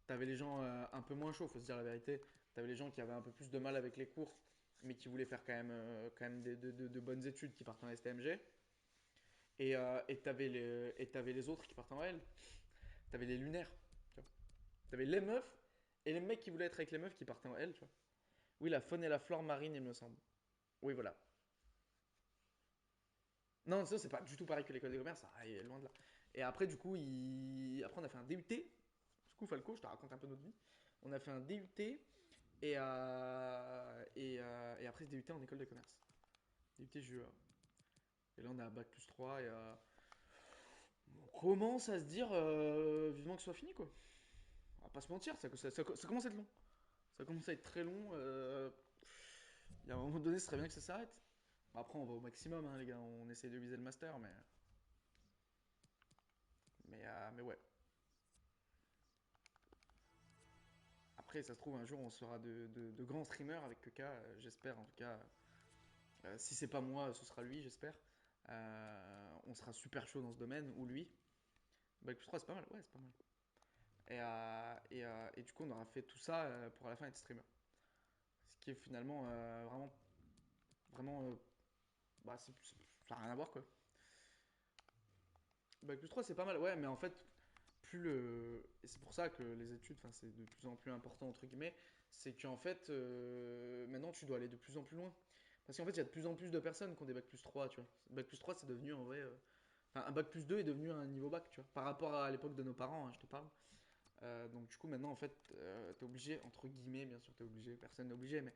T'avais les gens un peu moins chauds, faut se dire la vérité. T'avais les gens qui avaient un peu plus de mal avec les cours, mais qui voulaient faire quand même de bonnes études, qui partaient en STMG. Et t'avais les autres qui partaient en L. T'avais les lunaires, tu vois. T'avais les meufs et les mecs qui voulaient être avec les meufs qui partaient en L, tu vois. Oui, la faune et la flore marine, il me semble. Oui, voilà. Non, ça, c'est pas du tout pareil que l'école de commerce, ça est loin de là. Et après, du coup, après, on a fait un DUT. Du coup, Falco, je te raconte un peu notre vie. On a fait un DUT et après ce DUT en école de commerce. DUT JEA. Et là, on est à Bac plus 3 et on commence à se dire vivement que ce soit fini, quoi. On va pas se mentir, ça commence à être long. Ça commence à être très long. Il y a un moment donné, ce serait bien que ça s'arrête. Bon, après, on va au maximum, hein, les gars. On essaye de viser le master, mais ouais. Après, ça se trouve, un jour, on sera de grands streamers avec Keka, j'espère en tout cas. Si c'est pas moi, ce sera lui, j'espère. On sera super chaud dans ce domaine, ou lui. Bac plus 3, c'est pas mal, ouais, c'est pas mal. Et du coup, on aura fait tout ça pour à la fin être streamer. Ce qui est finalement vraiment, vraiment, bah, ça n'a rien à voir quoi. Bac plus 3, c'est pas mal, ouais, mais en fait, et c'est pour ça que les études, enfin, c'est de plus en plus important, entre guillemets, c'est qu'en fait, maintenant, tu dois aller de plus en plus loin. Parce qu'en fait, il y a de plus en plus de personnes qui ont des bac plus 3, tu vois. Bac plus 3, c'est devenu en vrai. Enfin, un bac plus 2 est devenu un niveau bac, tu vois. Par rapport à l'époque de nos parents, hein, je te parle. Donc, du coup, maintenant, en fait, t'es obligé, entre guillemets, bien sûr, t'es obligé, personne n'est obligé, mais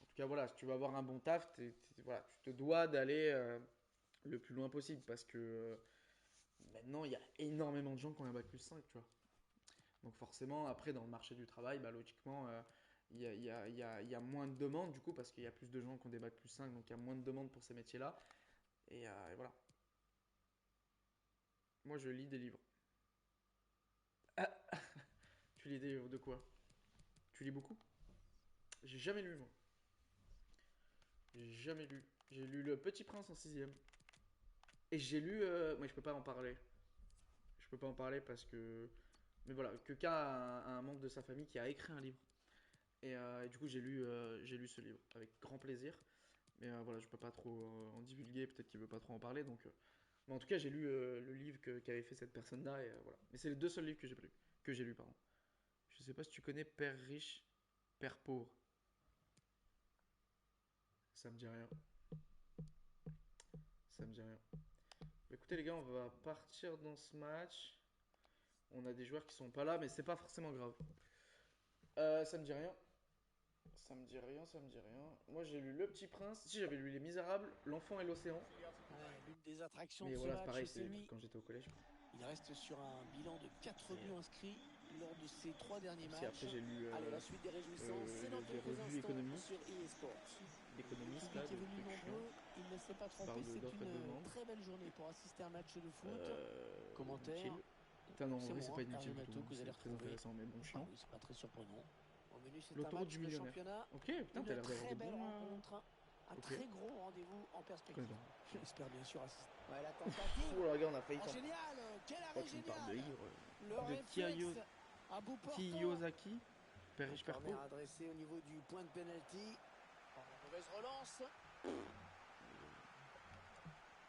en tout cas, voilà, si tu veux avoir un bon taf, voilà, tu te dois d'aller le plus loin possible. Parce que maintenant, il y a énormément de gens qui ont un bac plus 5, tu vois. Donc forcément, après, dans le marché du travail, bah, logiquement, il y a moins de demandes du coup, parce qu'il y a plus de gens qui ont des bacs plus 5, donc il y a moins de demandes pour ces métiers-là. Et voilà. Moi, je lis des livres. Ah, tu lis des livres de quoi? Tu lis beaucoup? J'ai jamais lu, moi. J'ai jamais lu. J'ai lu Le Petit Prince en sixième. Et j'ai lu... moi, je peux pas en parler. Je peux pas en parler parce que... Mais voilà, Keka a un membre de sa famille qui a écrit un livre. Et du coup, j'ai lu ce livre avec grand plaisir. Mais voilà, je peux pas trop en divulguer, peut-être qu'il veut pas trop en parler. Donc, mais en tout cas, j'ai lu le livre qu'avait fait cette personne-là. Et voilà. Mais c'est les deux seuls livres que j'ai lu. Que j'ai lu, pardon. Je sais pas si tu connais Père riche, Père pauvre. Ça me dit rien. Ça me dit rien. Bah, écoutez, les gars, on va partir dans ce match. On a des joueurs qui sont pas là, mais c'est pas forcément grave. Ça me dit rien. Ça me dit rien, ça me dit rien. Moi, j'ai lu Le Petit Prince. Si, j'avais lu Les Misérables, L'Enfant et l'Océan. Ouais, l'une des attractions de Mais ce voilà, c'est match, pareil, c'est c'est des trucs lui. quand j'étais au collège. Il reste sur un bilan de 4 Et buts inscrits lors de ses 3 derniers aussi, après, matchs. j'ai lu Allez, la suite des réjouissances, c'est dans des quelques revues instants économiques, sur EA Sports. Le d'économistes, là, public est de venu trucs chiants, nombreux, il ne s'est pas qui trompé, parlent c'est d'offres et de une demandes. très belle journée pour assister à un match de foot. Inutile. Commentaire, Putain, non, en c'est vrai, c'est moi, pas Hervé inutile du tout, Matou, hein. que vous allez C'est très retrouver. intéressant, mais bon, Ah chiant. oui, c'est pas très surprenant. Au menu, c'est un L'autoroute du match de millionnaire. championnat, Ok, putain, t'as une l'air d'avoir très de belle bons. rencontre, un Ok, très gros rendez-vous en je connais perspective. pas. On espère bien sûr assister. Ouais, la tentative. Oh là, gars, on a failli Oh t'en. génial, quel Oh, arrêt tu me parles de génial. livres. Le De réflexe à bout portant. Kiyosaki, Père Un riche, Père corner pauvre. adressé au niveau du point de pénalty. Oh, mauvaise relance.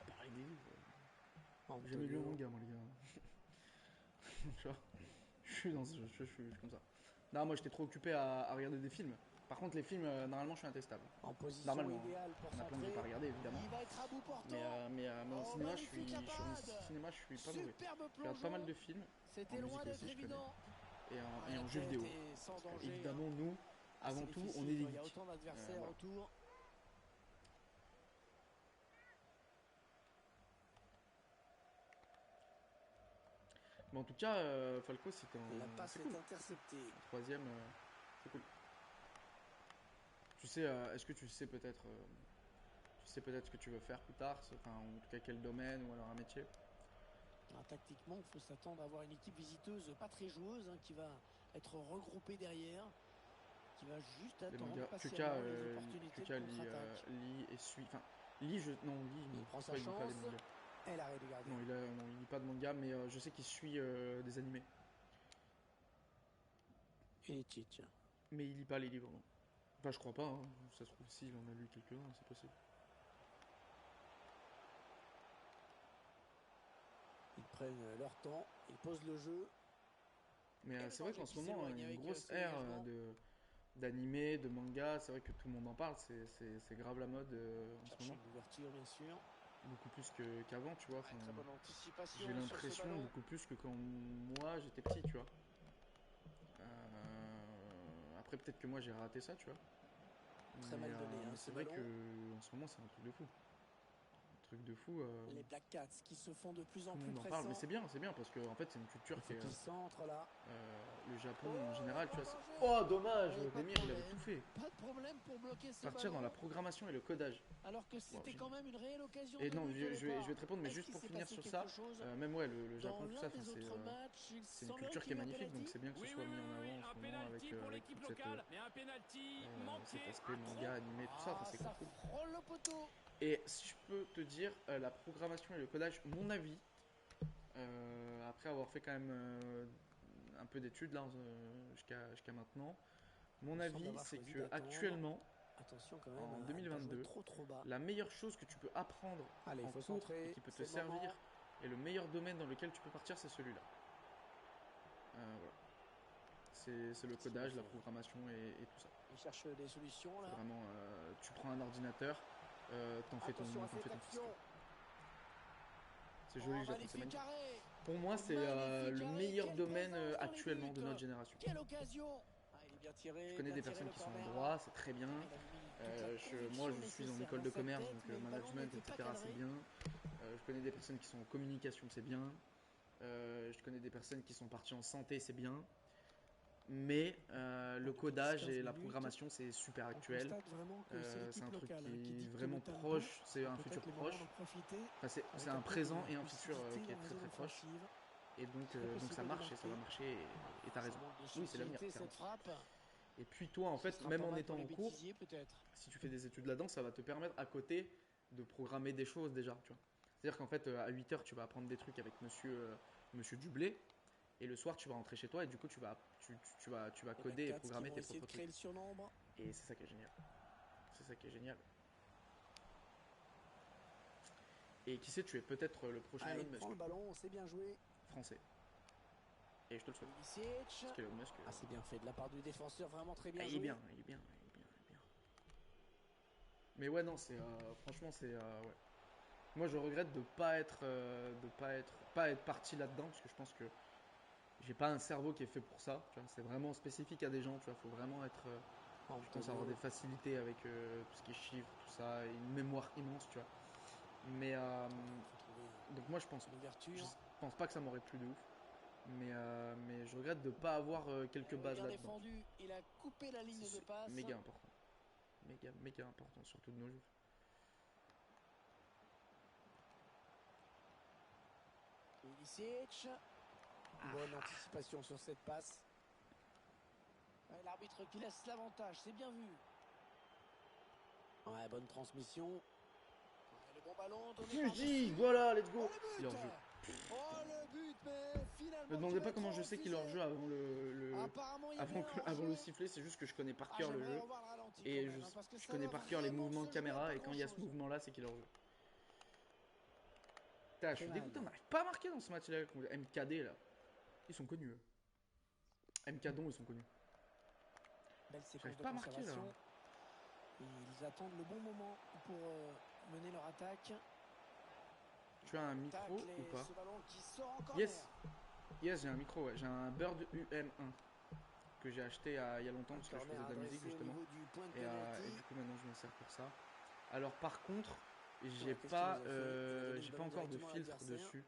Pareil des livres. J'ai jamais lu un Antonio. manga, moi, les gars. Genre, je suis comme ça. Non, moi, j'étais trop occupé à regarder des films. Par contre, les films, normalement, je suis intestable. En position Normalement, hein. idéale pour Il y en a plein que j'ai centrer. pas regardé, évidemment. Il va être à bout portant. Mais en Oh, cinéma, magnifique la parade. cinéma, je suis pas mauvais. Superbe Je regarde pas mal plongeon. de films. En C'était loin musique d'être aussi, je connais. évident. Et La en jeu tête vidéo. est sans Parce que, danger. évidemment, nous, Ah, avant c'est tout, difficile on est des quand il y a geeks. autant d'adversaires Voilà. autour. Mais en tout cas, Falco, c'était La passe c'est est cool. interceptée. Le troisième, c'est cool. Tu sais, est-ce que tu sais peut-être ce que tu veux faire plus tard, enfin, en tout cas quel domaine ou alors un métier? Alors, tactiquement, il faut s'attendre à avoir une équipe visiteuse pas très joueuse qui va être regroupée derrière, qui va juste Les attendre mangas. patiemment les opportunités de Kuka contre-attaque. lit et suit. Enfin, non, lit, Il je prend pense sa pas, il lit pas les chance. mangas. Et l'arrêt du gardien. Non, il lit pas de manga, mais je sais qu'il suit des animés. Et Tite. Mais il lit pas les livres, non. Enfin, je crois pas, hein. Ça se trouve, si, il en a lu quelques-uns, c'est possible. Ils prennent leur temps, ils posent le jeu. Mais c'est vrai qu'en ce qui moment, s'éloigne il y a une avec grosse ses ère dégagements. d'animé, de manga. C'est vrai que tout le monde en parle, c'est grave la mode en ce Chercher moment. une ouverture, bien sûr. Beaucoup plus qu'avant, tu vois. Enfin, Très bonne anticipation j'ai sur ce l'impression ballon. beaucoup plus que quand moi j'étais petit, tu vois. Après, peut-être que moi j'ai raté ça, tu vois. Très mal donné, Mais ce c'est vrai ballon. que en ce moment c'est un truc de fou. Un truc de fou. Les Black Cats qui se font de plus en Tout le plus monde en parle, mais pressants. c'est bien parce que en fait c'est une culture Il qui faut est qu'il centre là. le Japon Oh, en général, tu grand vois. danger. Oh dommage, Et pas de Demir il avait problème. tout fait. Pas de problème pour bloquer ce Partir dans ballon. la programmation et le codage. Alors que Wow, c'était génial. quand même une réelle occasion Et de non, but au départ. je vais te répondre, mais Est-ce juste qu'il pour s'est finir passé sur quelque ça, chose même ouais, le dans Japon, tout l'un ça, des autres matchs? Il c'est une semblerait culture qui est qu'il y ait eu un magnifique, donc penalty. c'est bien que ce soit mis en avant en ce moment avec l'équipe tout locale, mais un penalty manqué cet aspect à trop. manga, animé, tout ça, enfin, Ah, c'est ça cool. frôle le poteau. Et si je peux te dire, la programmation et le codage, mon avis, après avoir fait quand même un peu d'études là jusqu'à maintenant, mon Il semble avis avoir c'est choisi que d'attendre. actuellement, Attention quand même en à ne pas jouer 2022, trop bas. la meilleure chose que tu peux apprendre Allez, il en faut cours et centrer. qui peut te C'est le servir moment. et le meilleur domaine dans lequel tu peux partir, c'est celui-là. Voilà. C'est le codage, la programmation et tout ça. Il cherche des solutions là. C'est vraiment, tu prends un ordinateur, t'en fais ton fils. C'est joli le Japon, c'est magnifique. Arrêt. Pour moi, c'est le meilleur domaine actuellement de notre génération. Quelle occasion. Il est bien tiré, Je connais des personnes qui sont en droit, c'est très bien. Moi, je suis en école de commerce, donc management, etc., c'est bien. Je connais des personnes qui sont en communication, c'est bien. Je connais des personnes qui sont parties en santé, c'est bien. Mais le codage et la programmation, c'est super actuel. C'est un truc qui est vraiment proche, c'est un futur proche. Enfin, c'est un présent et un futur qui est très très proche. Et donc ça marche et ça va marcher et t'as raison. Oui, c'est l'avenir, clairement. Et puis toi, en fait, même en étant en cours, si tu fais des études là-dedans, ça va te permettre à côté de programmer des choses déjà, tu vois. C'est-à-dire qu'en fait, à 8h, tu vas apprendre des trucs avec monsieur Dublé. Et le soir, tu vas rentrer chez toi et du coup, tu vas coder et programmer tes propres trucs. Et c'est ça qui est génial. C'est ça qui est génial. Et qui sait, tu es peut-être le prochain Elon Musk. Le ballon, c'est bien joué. Français. Et je te le souhaite. Parce qu'Elon Musk. c'est bien fait de la part du défenseur, vraiment très bien joué. Il est bien. Mais ouais, non, c'est franchement, c'est ouais. Moi, je regrette de pas être parti là-dedans parce que je pense que j'ai pas un cerveau qui est fait pour ça. Tu vois, c'est vraiment spécifique à des gens. Tu vois, faut vraiment être. Je pense avoir des facilités avec tout ce qui est chiffres, tout ça, et une mémoire immense, tu vois. Mais donc moi, je pense pas que ça m'aurait plu de ouf. Mais je regrette de pas avoir quelques bases là-dedans. Il a coupé la ligne de passe. Méga important. Méga important, surtout de nos jours. Ilicic. Bonne anticipation sur cette passe. L'arbitre qui laisse l'avantage, c'est bien vu. Ouais, bonne transmission. Le bon ballon donné par voilà, let's go. Il est hors jeu. Oh le but, mais finalement. Ne me demandez pas comment je sais qu'il est hors jeu avant avant le sifflet, c'est juste que je connais par cœur le jeu. Et je connais par cœur les mouvements de caméra, et quand il y a ce mouvement-là, c'est qu'il est hors jeu. Putain, je suis dégoûté, on n'arrive pas à marquer dans ce match-là. MKD, là. Ils sont connus, eux. MKDon, ils sont connus. Belle séquence J'arrive de pas à marquer, là. conservation. Et ils attendent le bon moment pour mener leur attaque. Tu as un micro Tacle ou et pas? ce ballon qui sort en corner. Yes. Yes, j'ai un micro, ouais. J'ai un Bird UM1 que j'ai acheté il y a longtemps parce que je faisais de la musique justement. Et du coup maintenant je m'en sers pour ça. Alors par contre, j'ai pas encore de filtre dessus.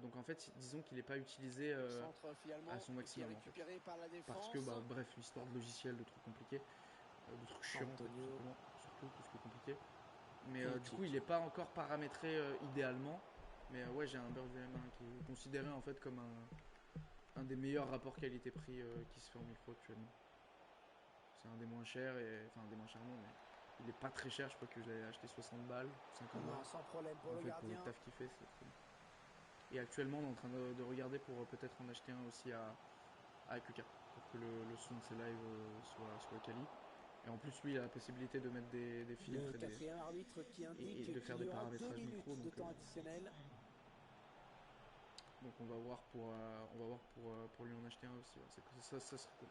Donc en fait, disons qu'il n'est pas utilisé à son maximum en fait. Parce que bah bref, histoire de logiciel, de trucs compliqués, de trucs chiants en fait, tout simplement, surtout plus que compliqués. Mais du coup, il n'est pas encore paramétré idéalement. Mais ouais, j'ai un Bird UM1 qui est considéré en fait comme un des meilleurs rapports qualité-prix qui se fait en micro actuellement. C'est un des moins chers, enfin un des moins chers non, mais il est pas très cher, je crois que je l'ai acheté 60 balles, 50 balles. Sans problème pour en le fait, gardien. pour le taf qu'il fait, c'est très bien. Et actuellement, on est en train de regarder pour peut-être en acheter un aussi à QK, pour que le son de ses lives soit quali. Et en plus, lui, il a la possibilité de mettre des filtres Le quatrième arbitre qui indique et de faire des paramétrages 2 micro. minutes de temps additionnel. Donc on va voir pour lui en acheter un aussi. Ouais. Ça serait cool.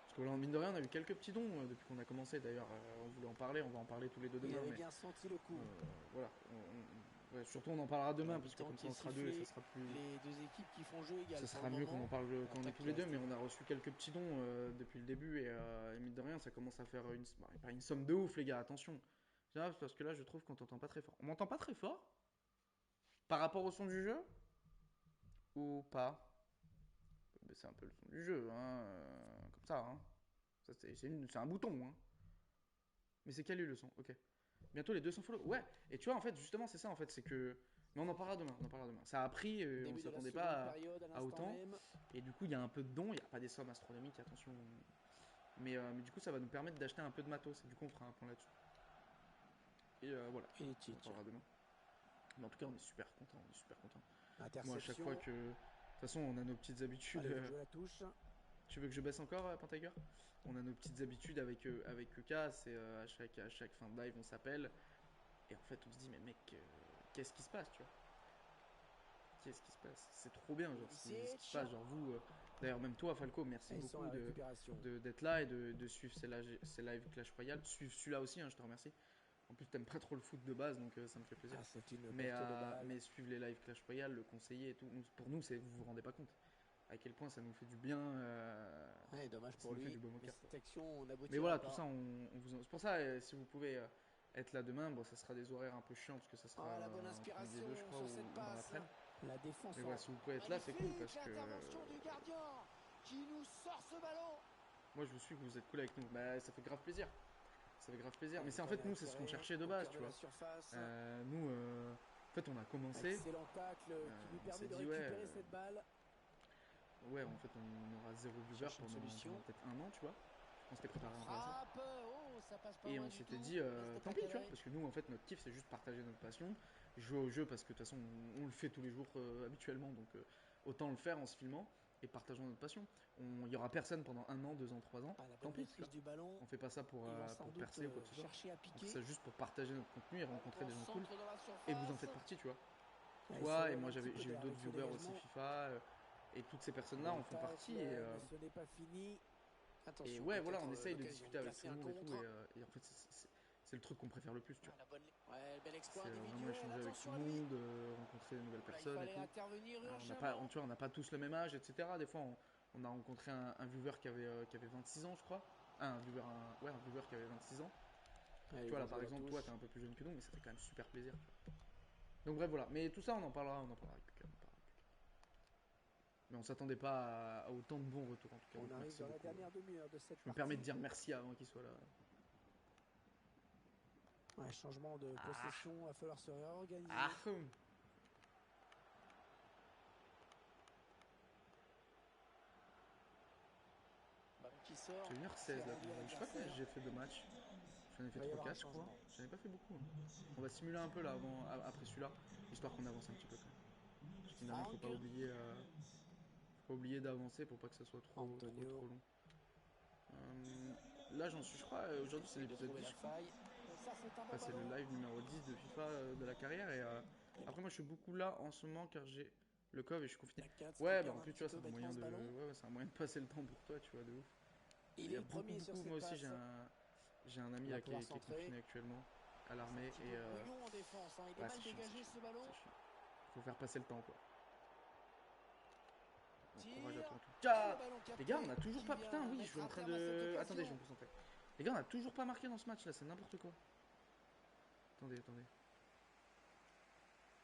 Parce que là, mine de rien, on a eu quelques petits dons depuis qu'on a commencé. D'ailleurs, on voulait en parler, on va en parler tous les deux demain. Il avait mais, bien senti le coup. Voilà. Ouais, surtout, on en parlera demain, parce que Mi-temps comme ça, qui on est sera deux et ça sifflé. sera plus. Les deux équipes qui font jeu égal. Ça pour sera le mieux qu'on moment. en parle quand on est L'attaque tous les deux, qui mais reste on a reçu quelques petits dons depuis le début. Et mine de rien, ça commence à faire pas une somme de ouf, les gars. Attention. Parce que là, je trouve qu'on t'entend pas très fort. On m'entend pas très fort par rapport au son du jeu ou pas? C'est un peu le son du jeu, hein, comme ça. Hein. Ça c'est un bouton. Hein. Mais c'est quel est le son? Ok. Bientôt les 200 follow. Ouais. Et tu vois, en fait, justement, c'est ça, en fait, c'est que. Mais on en parlera demain. On en parlera demain. Ça a pris, on s'attendait pas à autant. Même. Et du coup, il y a un peu de dons. Il n'y a pas des sommes astronomiques, attention. Mais du coup, ça va nous permettre d'acheter un peu de matos. Et du coup, on fera un point là-dessus. Et voilà. Et les On en parlera demain. Mais en tout cas, on est super content. On est super content. Moi, à chaque fois que. De toute façon, on a nos petites habitudes. La touche. Tu veux que je baisse encore, Pentager? On a nos petites habitudes avec EK, c'est à chaque fin de live, on s'appelle. Et en fait, on se dit, mais mec, qu'est-ce qui se passe, tu vois? Qu'est-ce qui se passe? C'est trop bien, genre, ce qui se passe. Genre, vous, d'ailleurs, même toi, Falco, merci beaucoup d'être là et de suivre ces lives Clash Royale. Suivre celui-là aussi, hein, je te remercie. En plus, t'aimes pas trop le foot de base, donc ça me fait plaisir. Mais suivre les lives Clash Royale, le conseiller et tout, pour nous, vous vous rendez pas compte à quel point ça nous fait du bien. Ouais, dommage pour lui. Mais voilà, tout ça, c'est pour ça, si vous pouvez être là demain, bon, ça sera des horaires un peu chiants parce que ça sera la bonne inspiration midi 2, je crois, ou dans l'après-midi. La défense. Mais voilà, si vous pouvez être là, c'est cool parce que. Du gardien qui nous sort ce ballon. Moi, je vous suis, que vous êtes cool avec nous. Bah, ça fait grave plaisir. Ça fait grave plaisir. Mais c'est en fait, nous, c'est ce qu'on cherchait de base, tu vois. Nous, en fait, on a commencé. Excellent tacle qui lui permet de récupérer cette balle. Ouais, en fait, on aura 0 viewer pendant peut-être un an, tu vois. On s'était préparé à ça. Et on s'était dit, tant pis, tu vois, parce que nous, en fait, notre kiff, c'est juste partager notre passion, jouer au jeu, parce que de toute façon, on le fait tous les jours habituellement, donc autant le faire en se filmant et partageant notre passion. Il n'y aura personne pendant 1 an, 2 ans, 3 ans, tant pis, tu vois. On fait pas ça pour percer ou quoi que ce soit. On fait ça juste pour partager notre contenu et rencontrer des gens cool. Et vous en faites partie, tu vois. Toi et moi, j'ai eu d'autres viewers aussi FIFA. Et toutes ces personnes-là en font partie. Et ouais, voilà, on essaye de discuter avec tout le monde et tout. Et en fait, c'est le truc qu'on préfère le plus, tu vois. C'est vraiment échanger avec tout le monde, rencontrer de nouvelles personnes et tout. On n'a pas tous le même âge, etc. Des fois, on a rencontré un viewer qui avait 26 ans, je crois. Un viewer qui avait 26 ans. Tu vois, là, par exemple, toi, t'es un peu plus jeune que nous, mais ça fait quand même super plaisir, tu vois. Donc bref, voilà. Mais tout ça, on en parlera avec QK. Mais on s'attendait pas à autant de bons retours en tout cas. On arrive dans la dernière demi-heure de cette partie. Je me permets de dire merci avant qu'il soit là. Ouais, changement de possession, il va falloir se réorganiser. J'ai 1h16 là. Je sais pas combien j'ai fait de matchs. J'en ai fait 3-4 je crois. J'en ai pas fait beaucoup. On va simuler un peu là après celui-là, histoire qu'on avance un petit peu quand même. Parce qu'évidemment, faut pas oublier d'avancer pour pas que ça soit trop long. Là j'en suis, je crois, aujourd'hui c'est l'épisode 10 je crois. Enfin, c'est le live numéro 10 de FIFA de la carrière. Et après moi je suis beaucoup là en ce moment car j'ai le cov et je suis confiné. Ouais, bah en plus tu vois, c'est un moyen de passer le temps pour toi, tu vois, de ouf. Il Il y a est beaucoup, premier sur beaucoup. cette Moi aussi, passe. j'ai un ami Il va là, pouvoir qui est centrer. confiné actuellement à Un l'armée. petit Et peu brouillon en défense. Hein. Il est ouais, mal c'est chiant, dégagé c'est ce ballon. chiant. Faut faire passer le temps, quoi. Bon, Tire. courage à toi en tout Et cas. le ballon capté Les gars, on a toujours qui pas. vient Putain, oui, je mettre suis en un train terme à cette de. occasion. Attendez, je vais me concentrer. Les gars, on a toujours pas marqué dans ce match là, c'est n'importe quoi. Attendez, attendez.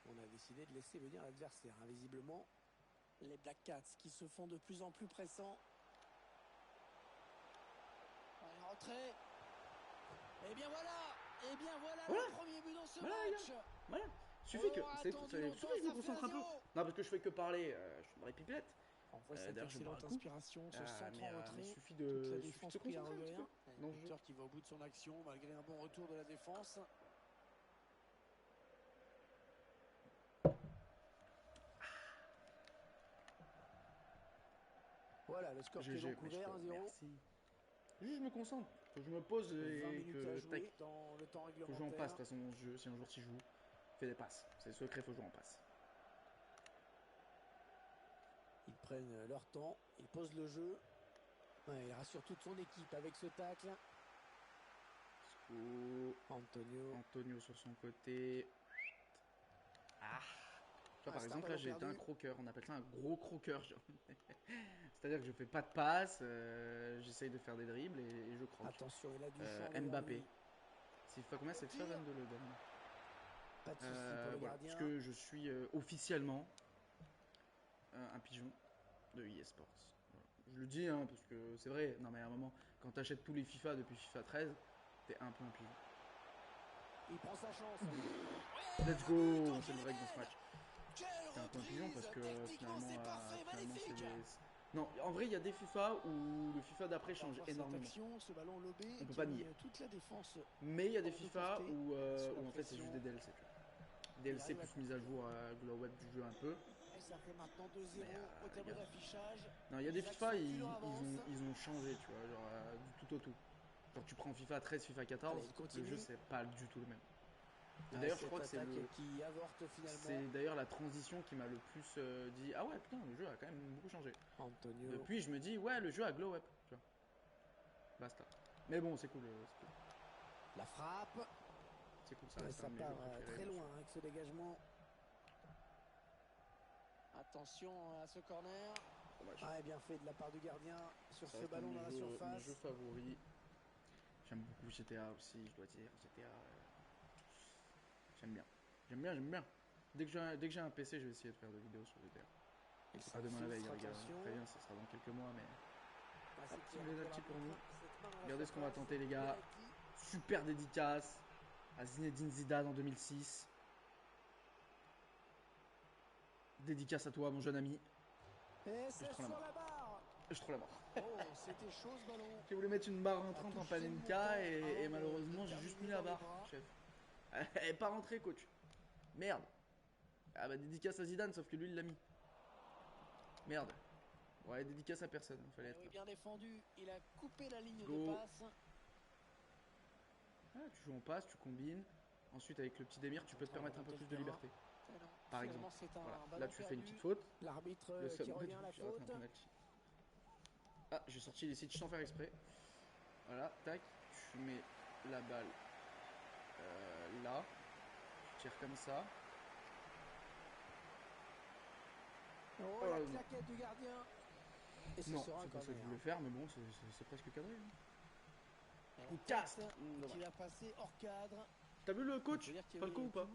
On a décidé de laisser venir l'adversaire. Hein. Visiblement, les Black Cats qui se font de plus en plus pressants. Un retrait. Et bien voilà. Et bien voilà Voilà. le premier but dans ce Voilà, les match. Voilà. Suffit que. On aura Suffit attendu que longtemps, je me ça fait concentre un peu. 1-0. Non, parce que je fais que parler. Je suis dans les pipettes. On voit cette D'ailleurs, je bois un excellente coup. inspiration, ce centre en Mais retrait. suffit Toute la de défense te pris à concentrer un petit revers. peu Un dans le jeu. buteur qui va au bout de son action malgré un bon retour de la défense. Voilà, le score qui est GG, donc ouvert, 1-0. merci. Juste, je me concentre. Faut que je me pose 20 et minutes à que. jouer Tac. dans le temps Faut que je joue en passe, réglementaire. de toute façon, dans ce jeu. Si un joueur s'y joue, fait des passes. C'est le secret, faut jouer en passe. Ils prennent leur temps, ils posent le jeu. Ouais, il rassure toute son équipe avec ce tacle. Antonio sur son côté. Ah. Tu vois, par exemple, là, j'ai été un croqueur. On appelle ça un gros croqueur. C'est-à-dire que je fais pas de passe, j'essaye de faire des dribbles et je croque. Attention, il a du champ Mbappé. C'est FIFA combien? C'est FIFA 22 le donne. Pas de soucis pour le gardien. Parce que je suis officiellement un pigeon de eSports. Voilà. Je le dis, hein, parce que c'est vrai. Non, mais à un moment, quand t'achètes tous les FIFA depuis FIFA 13, t'es un peu un pigeon. Il prend sa chance. Let's go. C'est le règle dans ce match. T'es un peu un pigeon parce que finalement c'est des... Non, en vrai, il y a des FIFA où le FIFA d'après change énormément. Ce ballon lobé on peut pas nier. toute la défense. Mais il y a des FIFA où en fait c'est juste des DLC. Tu vois. DLC plus mise à jour la web du jeu un peu. Et ça fait maintenant 2-0 au tableau d'affichage. Non, il y a des FIFA, ils ont changé, tu vois, genre du tout au tout. Genre tu prends FIFA 13, FIFA 14, le jeu c'est pas du tout le même. Et d'ailleurs, je crois que c'est d'ailleurs la transition qui m'a le plus dit ah ouais putain le jeu a quand même beaucoup changé. Antonio. Depuis je me dis ouais le jeu a glow up, tu vois. Basta. Mais bon c'est cool, La frappe. C'est cool, ça reste un de mes jeux préférés. Très loin avec ce dégagement. Attention à ce corner. Ah, bien fait de la part du gardien sur ce ballon dans la surface. Mon jeu favori. J'aime beaucoup GTA aussi, je dois dire. GTA. J'aime bien. J'aime bien. Dès que j'ai un PC, je vais essayer de faire des vidéos sur GTA. C'est pas demain la veille, les gars. Très bien, ça sera dans quelques mois, mais. Petit penalty pour nous. Regardez ce qu'on va tenter, les gars. Super dédicace à Zinedine Zidane en 2006. Dédicace à toi, mon jeune ami. Et c'est sur la barre. Je trouve la barre. Oh, c'était chaud ce ballon. J'ai voulu mettre une barre rentrante en Panenka et malheureusement j'ai juste mis la barre, chef. Elle est pas rentrée, coach. Merde. Ah bah dédicace à Zidane, sauf que lui il l'a mis. Merde. Ouais, dédicace à personne, il fallait être là. Bien défendu, il a coupé la ligne de passe. Ah, tu joues en passe, tu combines. Ensuite avec le petit Demir, tu peux te permettre un peu plus de liberté. Par exemple. Voilà. Là tu fais une petite faute. L'arbitre qui revient à la faute. Ah, j'ai sorti les sites sans faire exprès. Voilà, tac, tu mets la balle là, tu tires comme ça. Oh, la claquette du gardien. Et non, c'est pas ça que je voulais faire, mais bon, c'est presque cadré. Ou casse qui va passer hors cadre. T'as vu le coach Falco ou pas?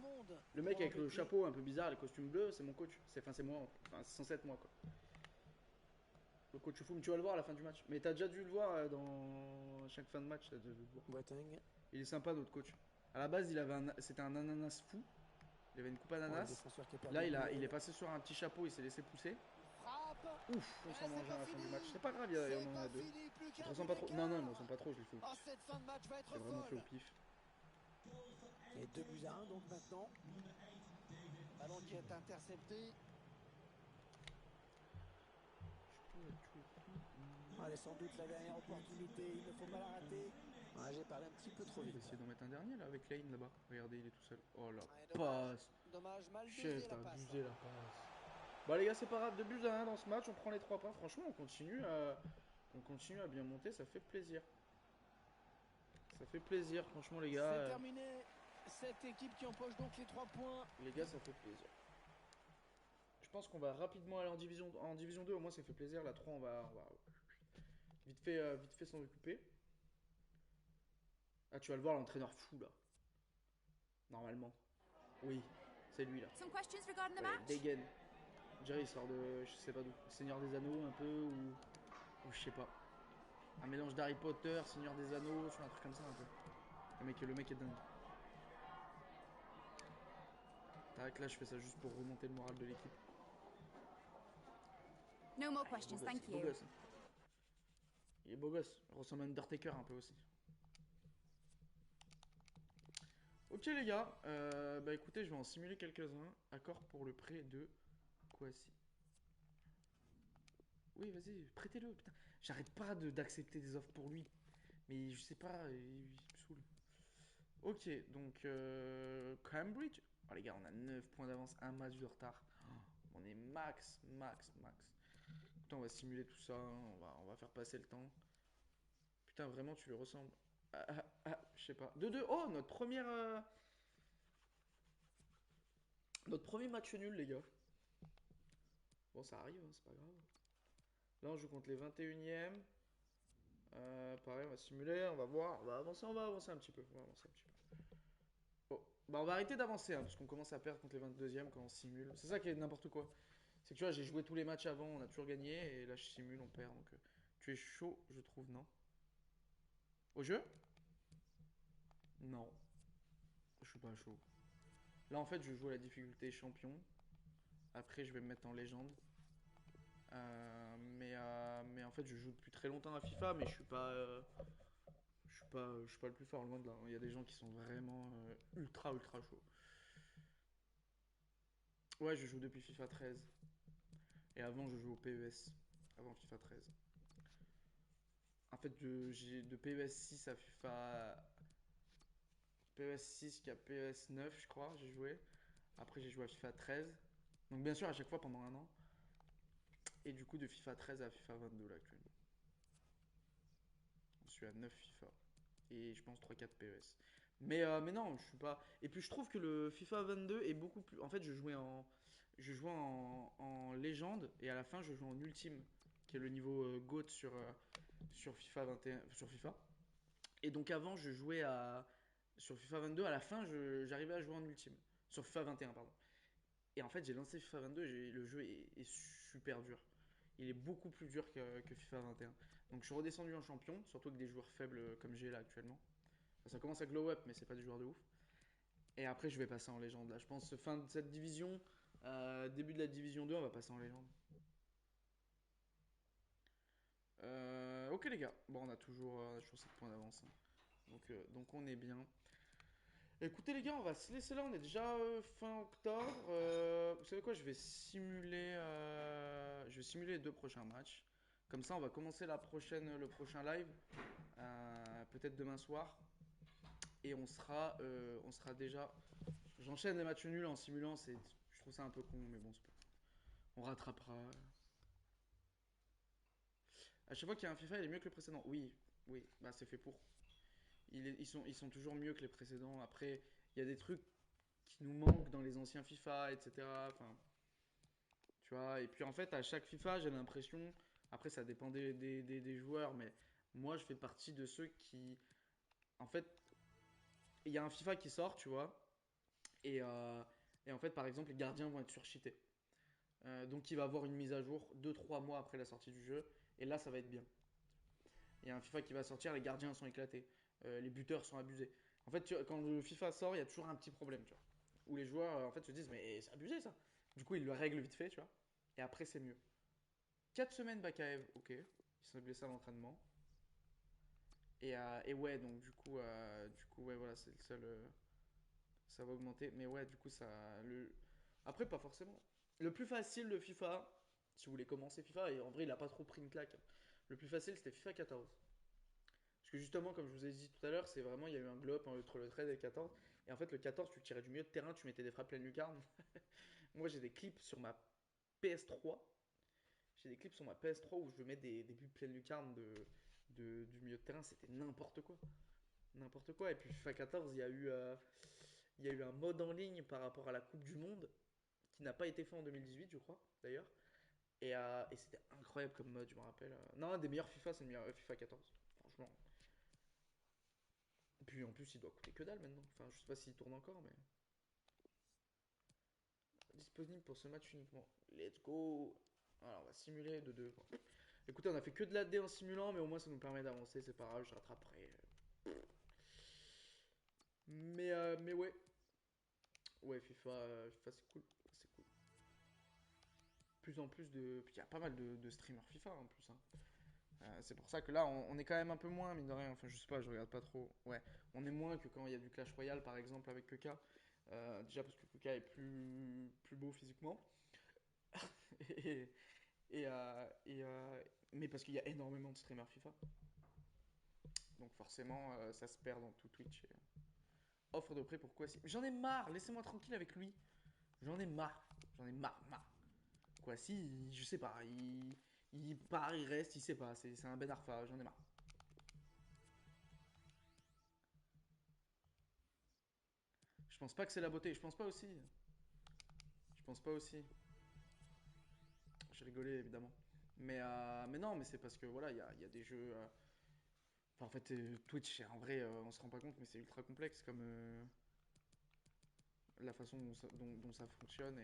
Le mec avec le chapeau un peu bizarre, les costumes bleus, c'est mon coach. C'est moi, enfin c'est censé être moi quoi. Le coach fou, mais tu vas le voir à la fin du match. Mais t'as déjà dû le voir dans chaque fin de match. T'as déjà dû le voir. Il est sympa notre coach. À la base, c'était un ananas fou. Il avait une coupe ananas. Là, il est passé sur un petit chapeau, il s'est laissé pousser. Ouf, on s'en mange un à la fin du match. C'est pas grave, il y en a deux. Je ressens pas trop. Non, il me ressent pas trop, je l'ai fait au pif. J'ai vraiment fait au pif. Et 2-1 donc maintenant. Ballon qui est intercepté. Allez, sans doute la dernière opportunité, il ne faut pas la rater. J'ai parlé un petit peu trop vite. On va essayer d'en mettre un dernier là avec Lane là-bas. Regardez, il est tout seul. Oh la passe. Dommage, mal Chef, t'as abusé la passe. Bon les gars, c'est pas grave, 2-1 dans ce match, on prend les 3 points. Franchement, on continue On continue à bien monter, ça fait plaisir. Ça fait plaisir, franchement, les gars. C'est terminé. Cette équipe qui empoche donc les 3 points. Les gars, ça fait plaisir. Je pense qu'on va rapidement aller en division 2, au moins ça fait plaisir. La 3, on va vite fait s'en occuper. Ah, tu vas le voir, l'entraîneur fou là. Normalement. Oui, c'est lui là. Some questions regarding the Ouais, match? Degen. Jerry il sort de, je sais pas d'où. Seigneur des Anneaux un peu, ou je sais pas. Un mélange d'Harry Potter, Seigneur des Anneaux, tu vois, un truc comme ça un peu. Le mec est dingue. Tac, là je fais ça juste pour remonter le moral de l'équipe. No more Il est questions, beau thank gosse, beau you. gosse. Il est beau gosse. Il ressemble à Undertaker un peu aussi. Ok les gars, bah écoutez, je vais en simuler quelques-uns. Accord pour le prêt de Kouassi. Oui, vas-y, prêtez-le, putain. J'arrête pas d'accepter des offres pour lui. Mais je sais pas, il me saoule. Ok, donc Cambridge. Oh les gars, on a 9 points d'avance, un match de retard. Oh, on est max. Putain, on va simuler tout ça, hein, on va faire passer le temps. Putain, vraiment, tu lui ressembles. Je sais pas. 2-2. Oh, notre premier match nul, les gars. Bon, ça arrive, hein, c'est pas grave. Là, on joue contre les 21e. Pareil, on va simuler, on va voir. On va avancer un petit peu. On va avancer un petit peu. Oh. Bah, on va arrêter d'avancer, hein, parce qu'on commence à perdre contre les 22e quand on simule. C'est ça qui est n'importe quoi. C'est que tu vois, j'ai joué tous les matchs avant, on a toujours gagné, et là, je simule, on perd. Donc, tu es chaud, je trouve, non? Au jeu? Non, je suis pas chaud. Là, en fait, je joue à la difficulté champion. Après, je vais me mettre en légende. Mais en fait, je joue depuis très longtemps à FIFA, mais je suis pas le plus fort, loin de là. Il y a des gens qui sont vraiment ultra chauds. Ouais, je joue depuis FIFA 13. Et avant, je joue au PES. Avant FIFA 13. En fait, j'ai de PES 6 à FIFA. PES 6 qu'à PES 9, je crois, j'ai joué. Après, j'ai joué à FIFA 13. Donc, bien sûr, à chaque fois pendant un an. Et du coup, de FIFA 13 à FIFA 22 là actuellement. Je suis à 9 FIFA. Et je pense 3-4 PES. Mais non, je suis pas. Et puis je trouve que le FIFA 22 est beaucoup plus. En fait, je jouais en légende et à la fin, je joue en ultime, qui est le niveau GOAT sur FIFA 21, sur FIFA. Et donc avant, je jouais sur FIFA 22. À la fin, j'arrivais à jouer en ultime. Sur FIFA 21, pardon. Et en fait, j'ai lancé FIFA 22 et le jeu est super dur. Il est beaucoup plus dur que FIFA 21. Donc je suis redescendu en champion, surtout avec des joueurs faibles comme j'ai là actuellement. Ça commence à glow up, mais c'est pas des joueurs de ouf. Et après, je vais passer en légende. Là, je pense fin de cette division, début de la division 2, on va passer en légende. Ok les gars, bon on a toujours 7 points d'avance, hein. Donc on est bien. Écoutez les gars, on va se laisser là, on est déjà fin octobre. Vous savez quoi, je vais simuler les 2 prochains matchs. Comme ça, on va commencer le prochain live, peut-être demain soir. Et on sera déjà. J'enchaîne les matchs nuls en simulant, je trouve ça un peu con, mais bon, c'est pas grave. On rattrapera. À chaque fois qu'il y a un FIFA, il est mieux que le précédent. Oui, oui, bah c'est fait pour. Ils sont toujours mieux que les précédents. Après, il y a des trucs qui nous manquent dans les anciens FIFA, etc. Enfin, tu vois. Et puis en fait, à chaque FIFA, j'ai l'impression. Après, ça dépend des joueurs, mais moi, je fais partie de ceux qui. En fait, il y a un FIFA qui sort, tu vois. Et en fait, par exemple, les gardiens vont être surcheatés. Donc il va avoir une mise à jour 2-3 mois après la sortie du jeu. Et là, ça va être bien. Il y a un FIFA qui va sortir, les gardiens sont éclatés. Les buteurs sont abusés. En fait, quand le FIFA sort, il y a toujours un petit problème, tu vois. Où les joueurs, en fait, se disent, mais c'est abusé ça. Du coup, ils le règlent vite fait, tu vois. Et après, c'est mieux. 4 semaines Bakaev, ok. Il s'est blessé à l'entraînement. Et ouais, donc du coup, ouais, voilà, c'est le seul. Ça va augmenter. Mais ouais, du coup, après, pas forcément. Le plus facile de FIFA, si vous voulez commencer FIFA, et en vrai, il a pas trop pris une claque, hein. Le plus facile, c'était FIFA 14. Parce que justement, comme je vous ai dit tout à l'heure, c'est vraiment, il y a eu un glow up entre le 13 et le 14. Et en fait, le 14, tu tirais du milieu de terrain, tu mettais des frappes pleine lucarne. Moi, j'ai des clips sur ma PS3. j'ai des clips sur ma PS3 où je mets des buts pleine lucarne du milieu de terrain, c'était n'importe quoi. N'importe quoi. Et puis FIFA 14, il y a eu un mode en ligne par rapport à la Coupe du Monde qui n'a pas été fait en 2018, je crois, d'ailleurs. Et c'était incroyable comme mode, je me rappelle. Non, un des meilleurs FIFA, c'est le meilleur FIFA 14. Franchement. Et puis en plus, il doit coûter que dalle maintenant. Enfin, je sais pas s'il tourne encore, mais. Disponible pour ce match uniquement. Let's go. Alors, on va simuler de deux. Écoutez, on a fait que de la D en simulant, mais au moins ça nous permet d'avancer. C'est pas grave, je rattraperai. Mais ouais. Ouais, FIFA c'est cool. C'est cool. Plus en plus de. Puis il y a pas mal de streamers FIFA en plus, hein. C'est pour ça que là, on est quand même un peu moins, mine de rien. Enfin, je sais pas, je regarde pas trop. Ouais, on est moins que quand il y a du Clash Royale, par exemple, avec Keka. Déjà parce que Keka est plus beau physiquement. Et, mais parce qu'il y a énormément de streamers FIFA. Donc forcément, ça se perd dans tout Twitch. Offre de prêt pour Kwasi. J'en ai marre, laissez-moi tranquille avec lui. J'en ai marre. J'en ai marre. Kwasi, je sais pas. Il part, il reste, il sait pas. C'est un Ben Arfa, j'en ai marre. Je pense pas que c'est la beauté. Je pense pas aussi. Je pense pas aussi. J'ai rigolé évidemment. Mais non, mais c'est parce que voilà, il y a des jeux. Enfin, en fait, Twitch, en vrai, on se rend pas compte, mais c'est ultra complexe comme la façon dont ça fonctionne.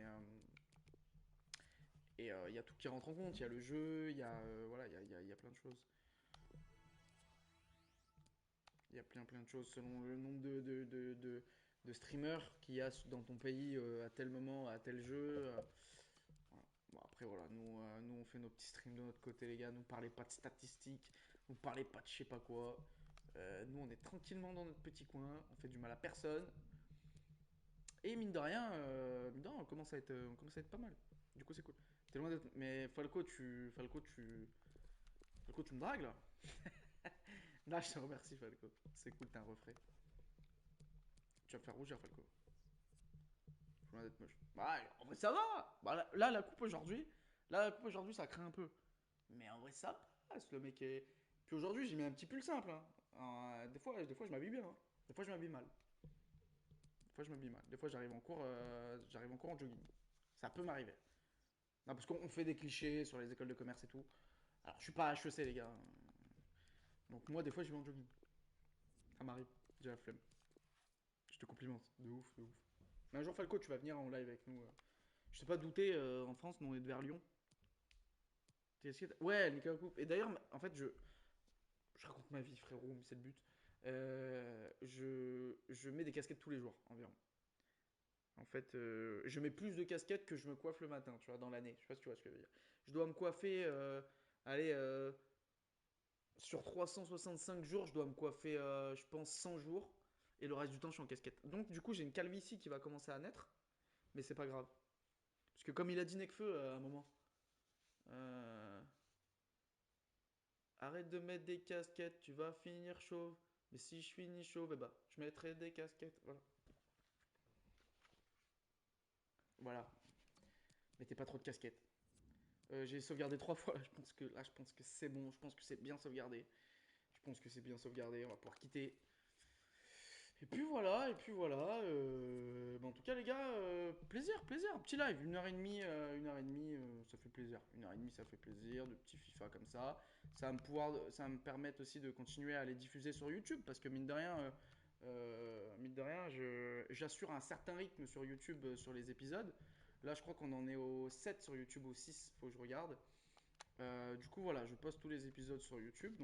Et il y a tout qui rentre en compte. Il y a le jeu, il y a, voilà, il y a plein de choses. Il y a plein de choses selon le nombre de streamers qu'il y a dans ton pays à tel moment, à tel jeu. Voilà. Bon, après, voilà, nous, on fait nos petits streams de notre côté, les gars. Nous, parlez pas de statistiques, nous, parlez pas de je sais pas quoi. Nous, on est tranquillement dans notre petit coin, on fait du mal à personne. Et mine de rien, on commence à être pas mal. Du coup, c'est cool. T'es loin d'être. Mais Falco, tu me dragues là? Là, je te remercie, Falco. C'est cool, t'es un refrain. Tu vas me faire rougir, Falco. Je suis loin d'être moche. Bah, en vrai, ça va. Bah, là, la coupe aujourd'hui, ça craint un peu. Mais en vrai, ça passe. Le mec est. Puis aujourd'hui, j'ai mis un petit pull simple, hein. Des fois, je m'habille bien, hein. Des fois, je m'habille mal. Des fois, je m'habille mal. Des fois, j'arrive en cours en jogging. Ça peut m'arriver. Non, parce qu'on fait des clichés sur les écoles de commerce et tout. Alors, je suis pas HEC, les gars. Donc, moi, des fois, je vais en jogging. Ça m'arrive. J'ai la flemme. Je te complimente. De ouf, de ouf. Mais un jour, Falco, tu vas venir en live avec nous. Je sais pas douter, en France, nous, on est de vers Lyon. Ouais, Nicolas Coupe. Et d'ailleurs, en fait, je raconte ma vie, frérot, mais c'est le but. Je mets des casquettes tous les jours, environ. En fait, je mets plus de casquettes que je me coiffe le matin, tu vois, dans l'année. Je sais pas si tu vois ce que je veux dire. Je dois me coiffer, allez, sur 365 jours, je dois me coiffer, je pense, 100 jours. Et le reste du temps, je suis en casquette. Donc, du coup, j'ai une calvitie qui va commencer à naître. Mais c'est pas grave. Parce que comme il a dit Nekfeu à un moment, euh, arrête de mettre des casquettes, tu vas finir chauve. Mais si je finis chauve, eh bah, je mettrai des casquettes. Voilà. Voilà. Mettez pas trop de casquettes. J'ai sauvegardé 3 fois. Je pense que c'est bon. Je pense que c'est bien sauvegardé. Je pense que c'est bien sauvegardé. On va pouvoir quitter. Et puis voilà. Bah, en tout cas, les gars, plaisir. Un petit live, 1 heure et demie, 1 heure et demie, ça fait plaisir. 1 heure et demie, ça fait plaisir. De petits FIFA comme ça. Ça va me permettre aussi de continuer à les diffuser sur YouTube parce que mine de rien, j'assure un certain rythme sur YouTube sur les épisodes. Là, je crois qu'on en est au 7 sur YouTube, au 6, faut que je regarde. Du coup, voilà, je poste tous les épisodes sur YouTube,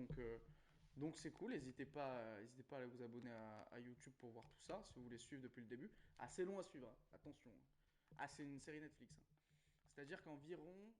donc c'est cool. N'hésitez pas à aller vous abonner à YouTube pour voir tout ça, si vous voulez suivre depuis le début. Assez long à suivre, hein, attention. Ah, c'est une série Netflix, hein. C'est-à-dire qu'environ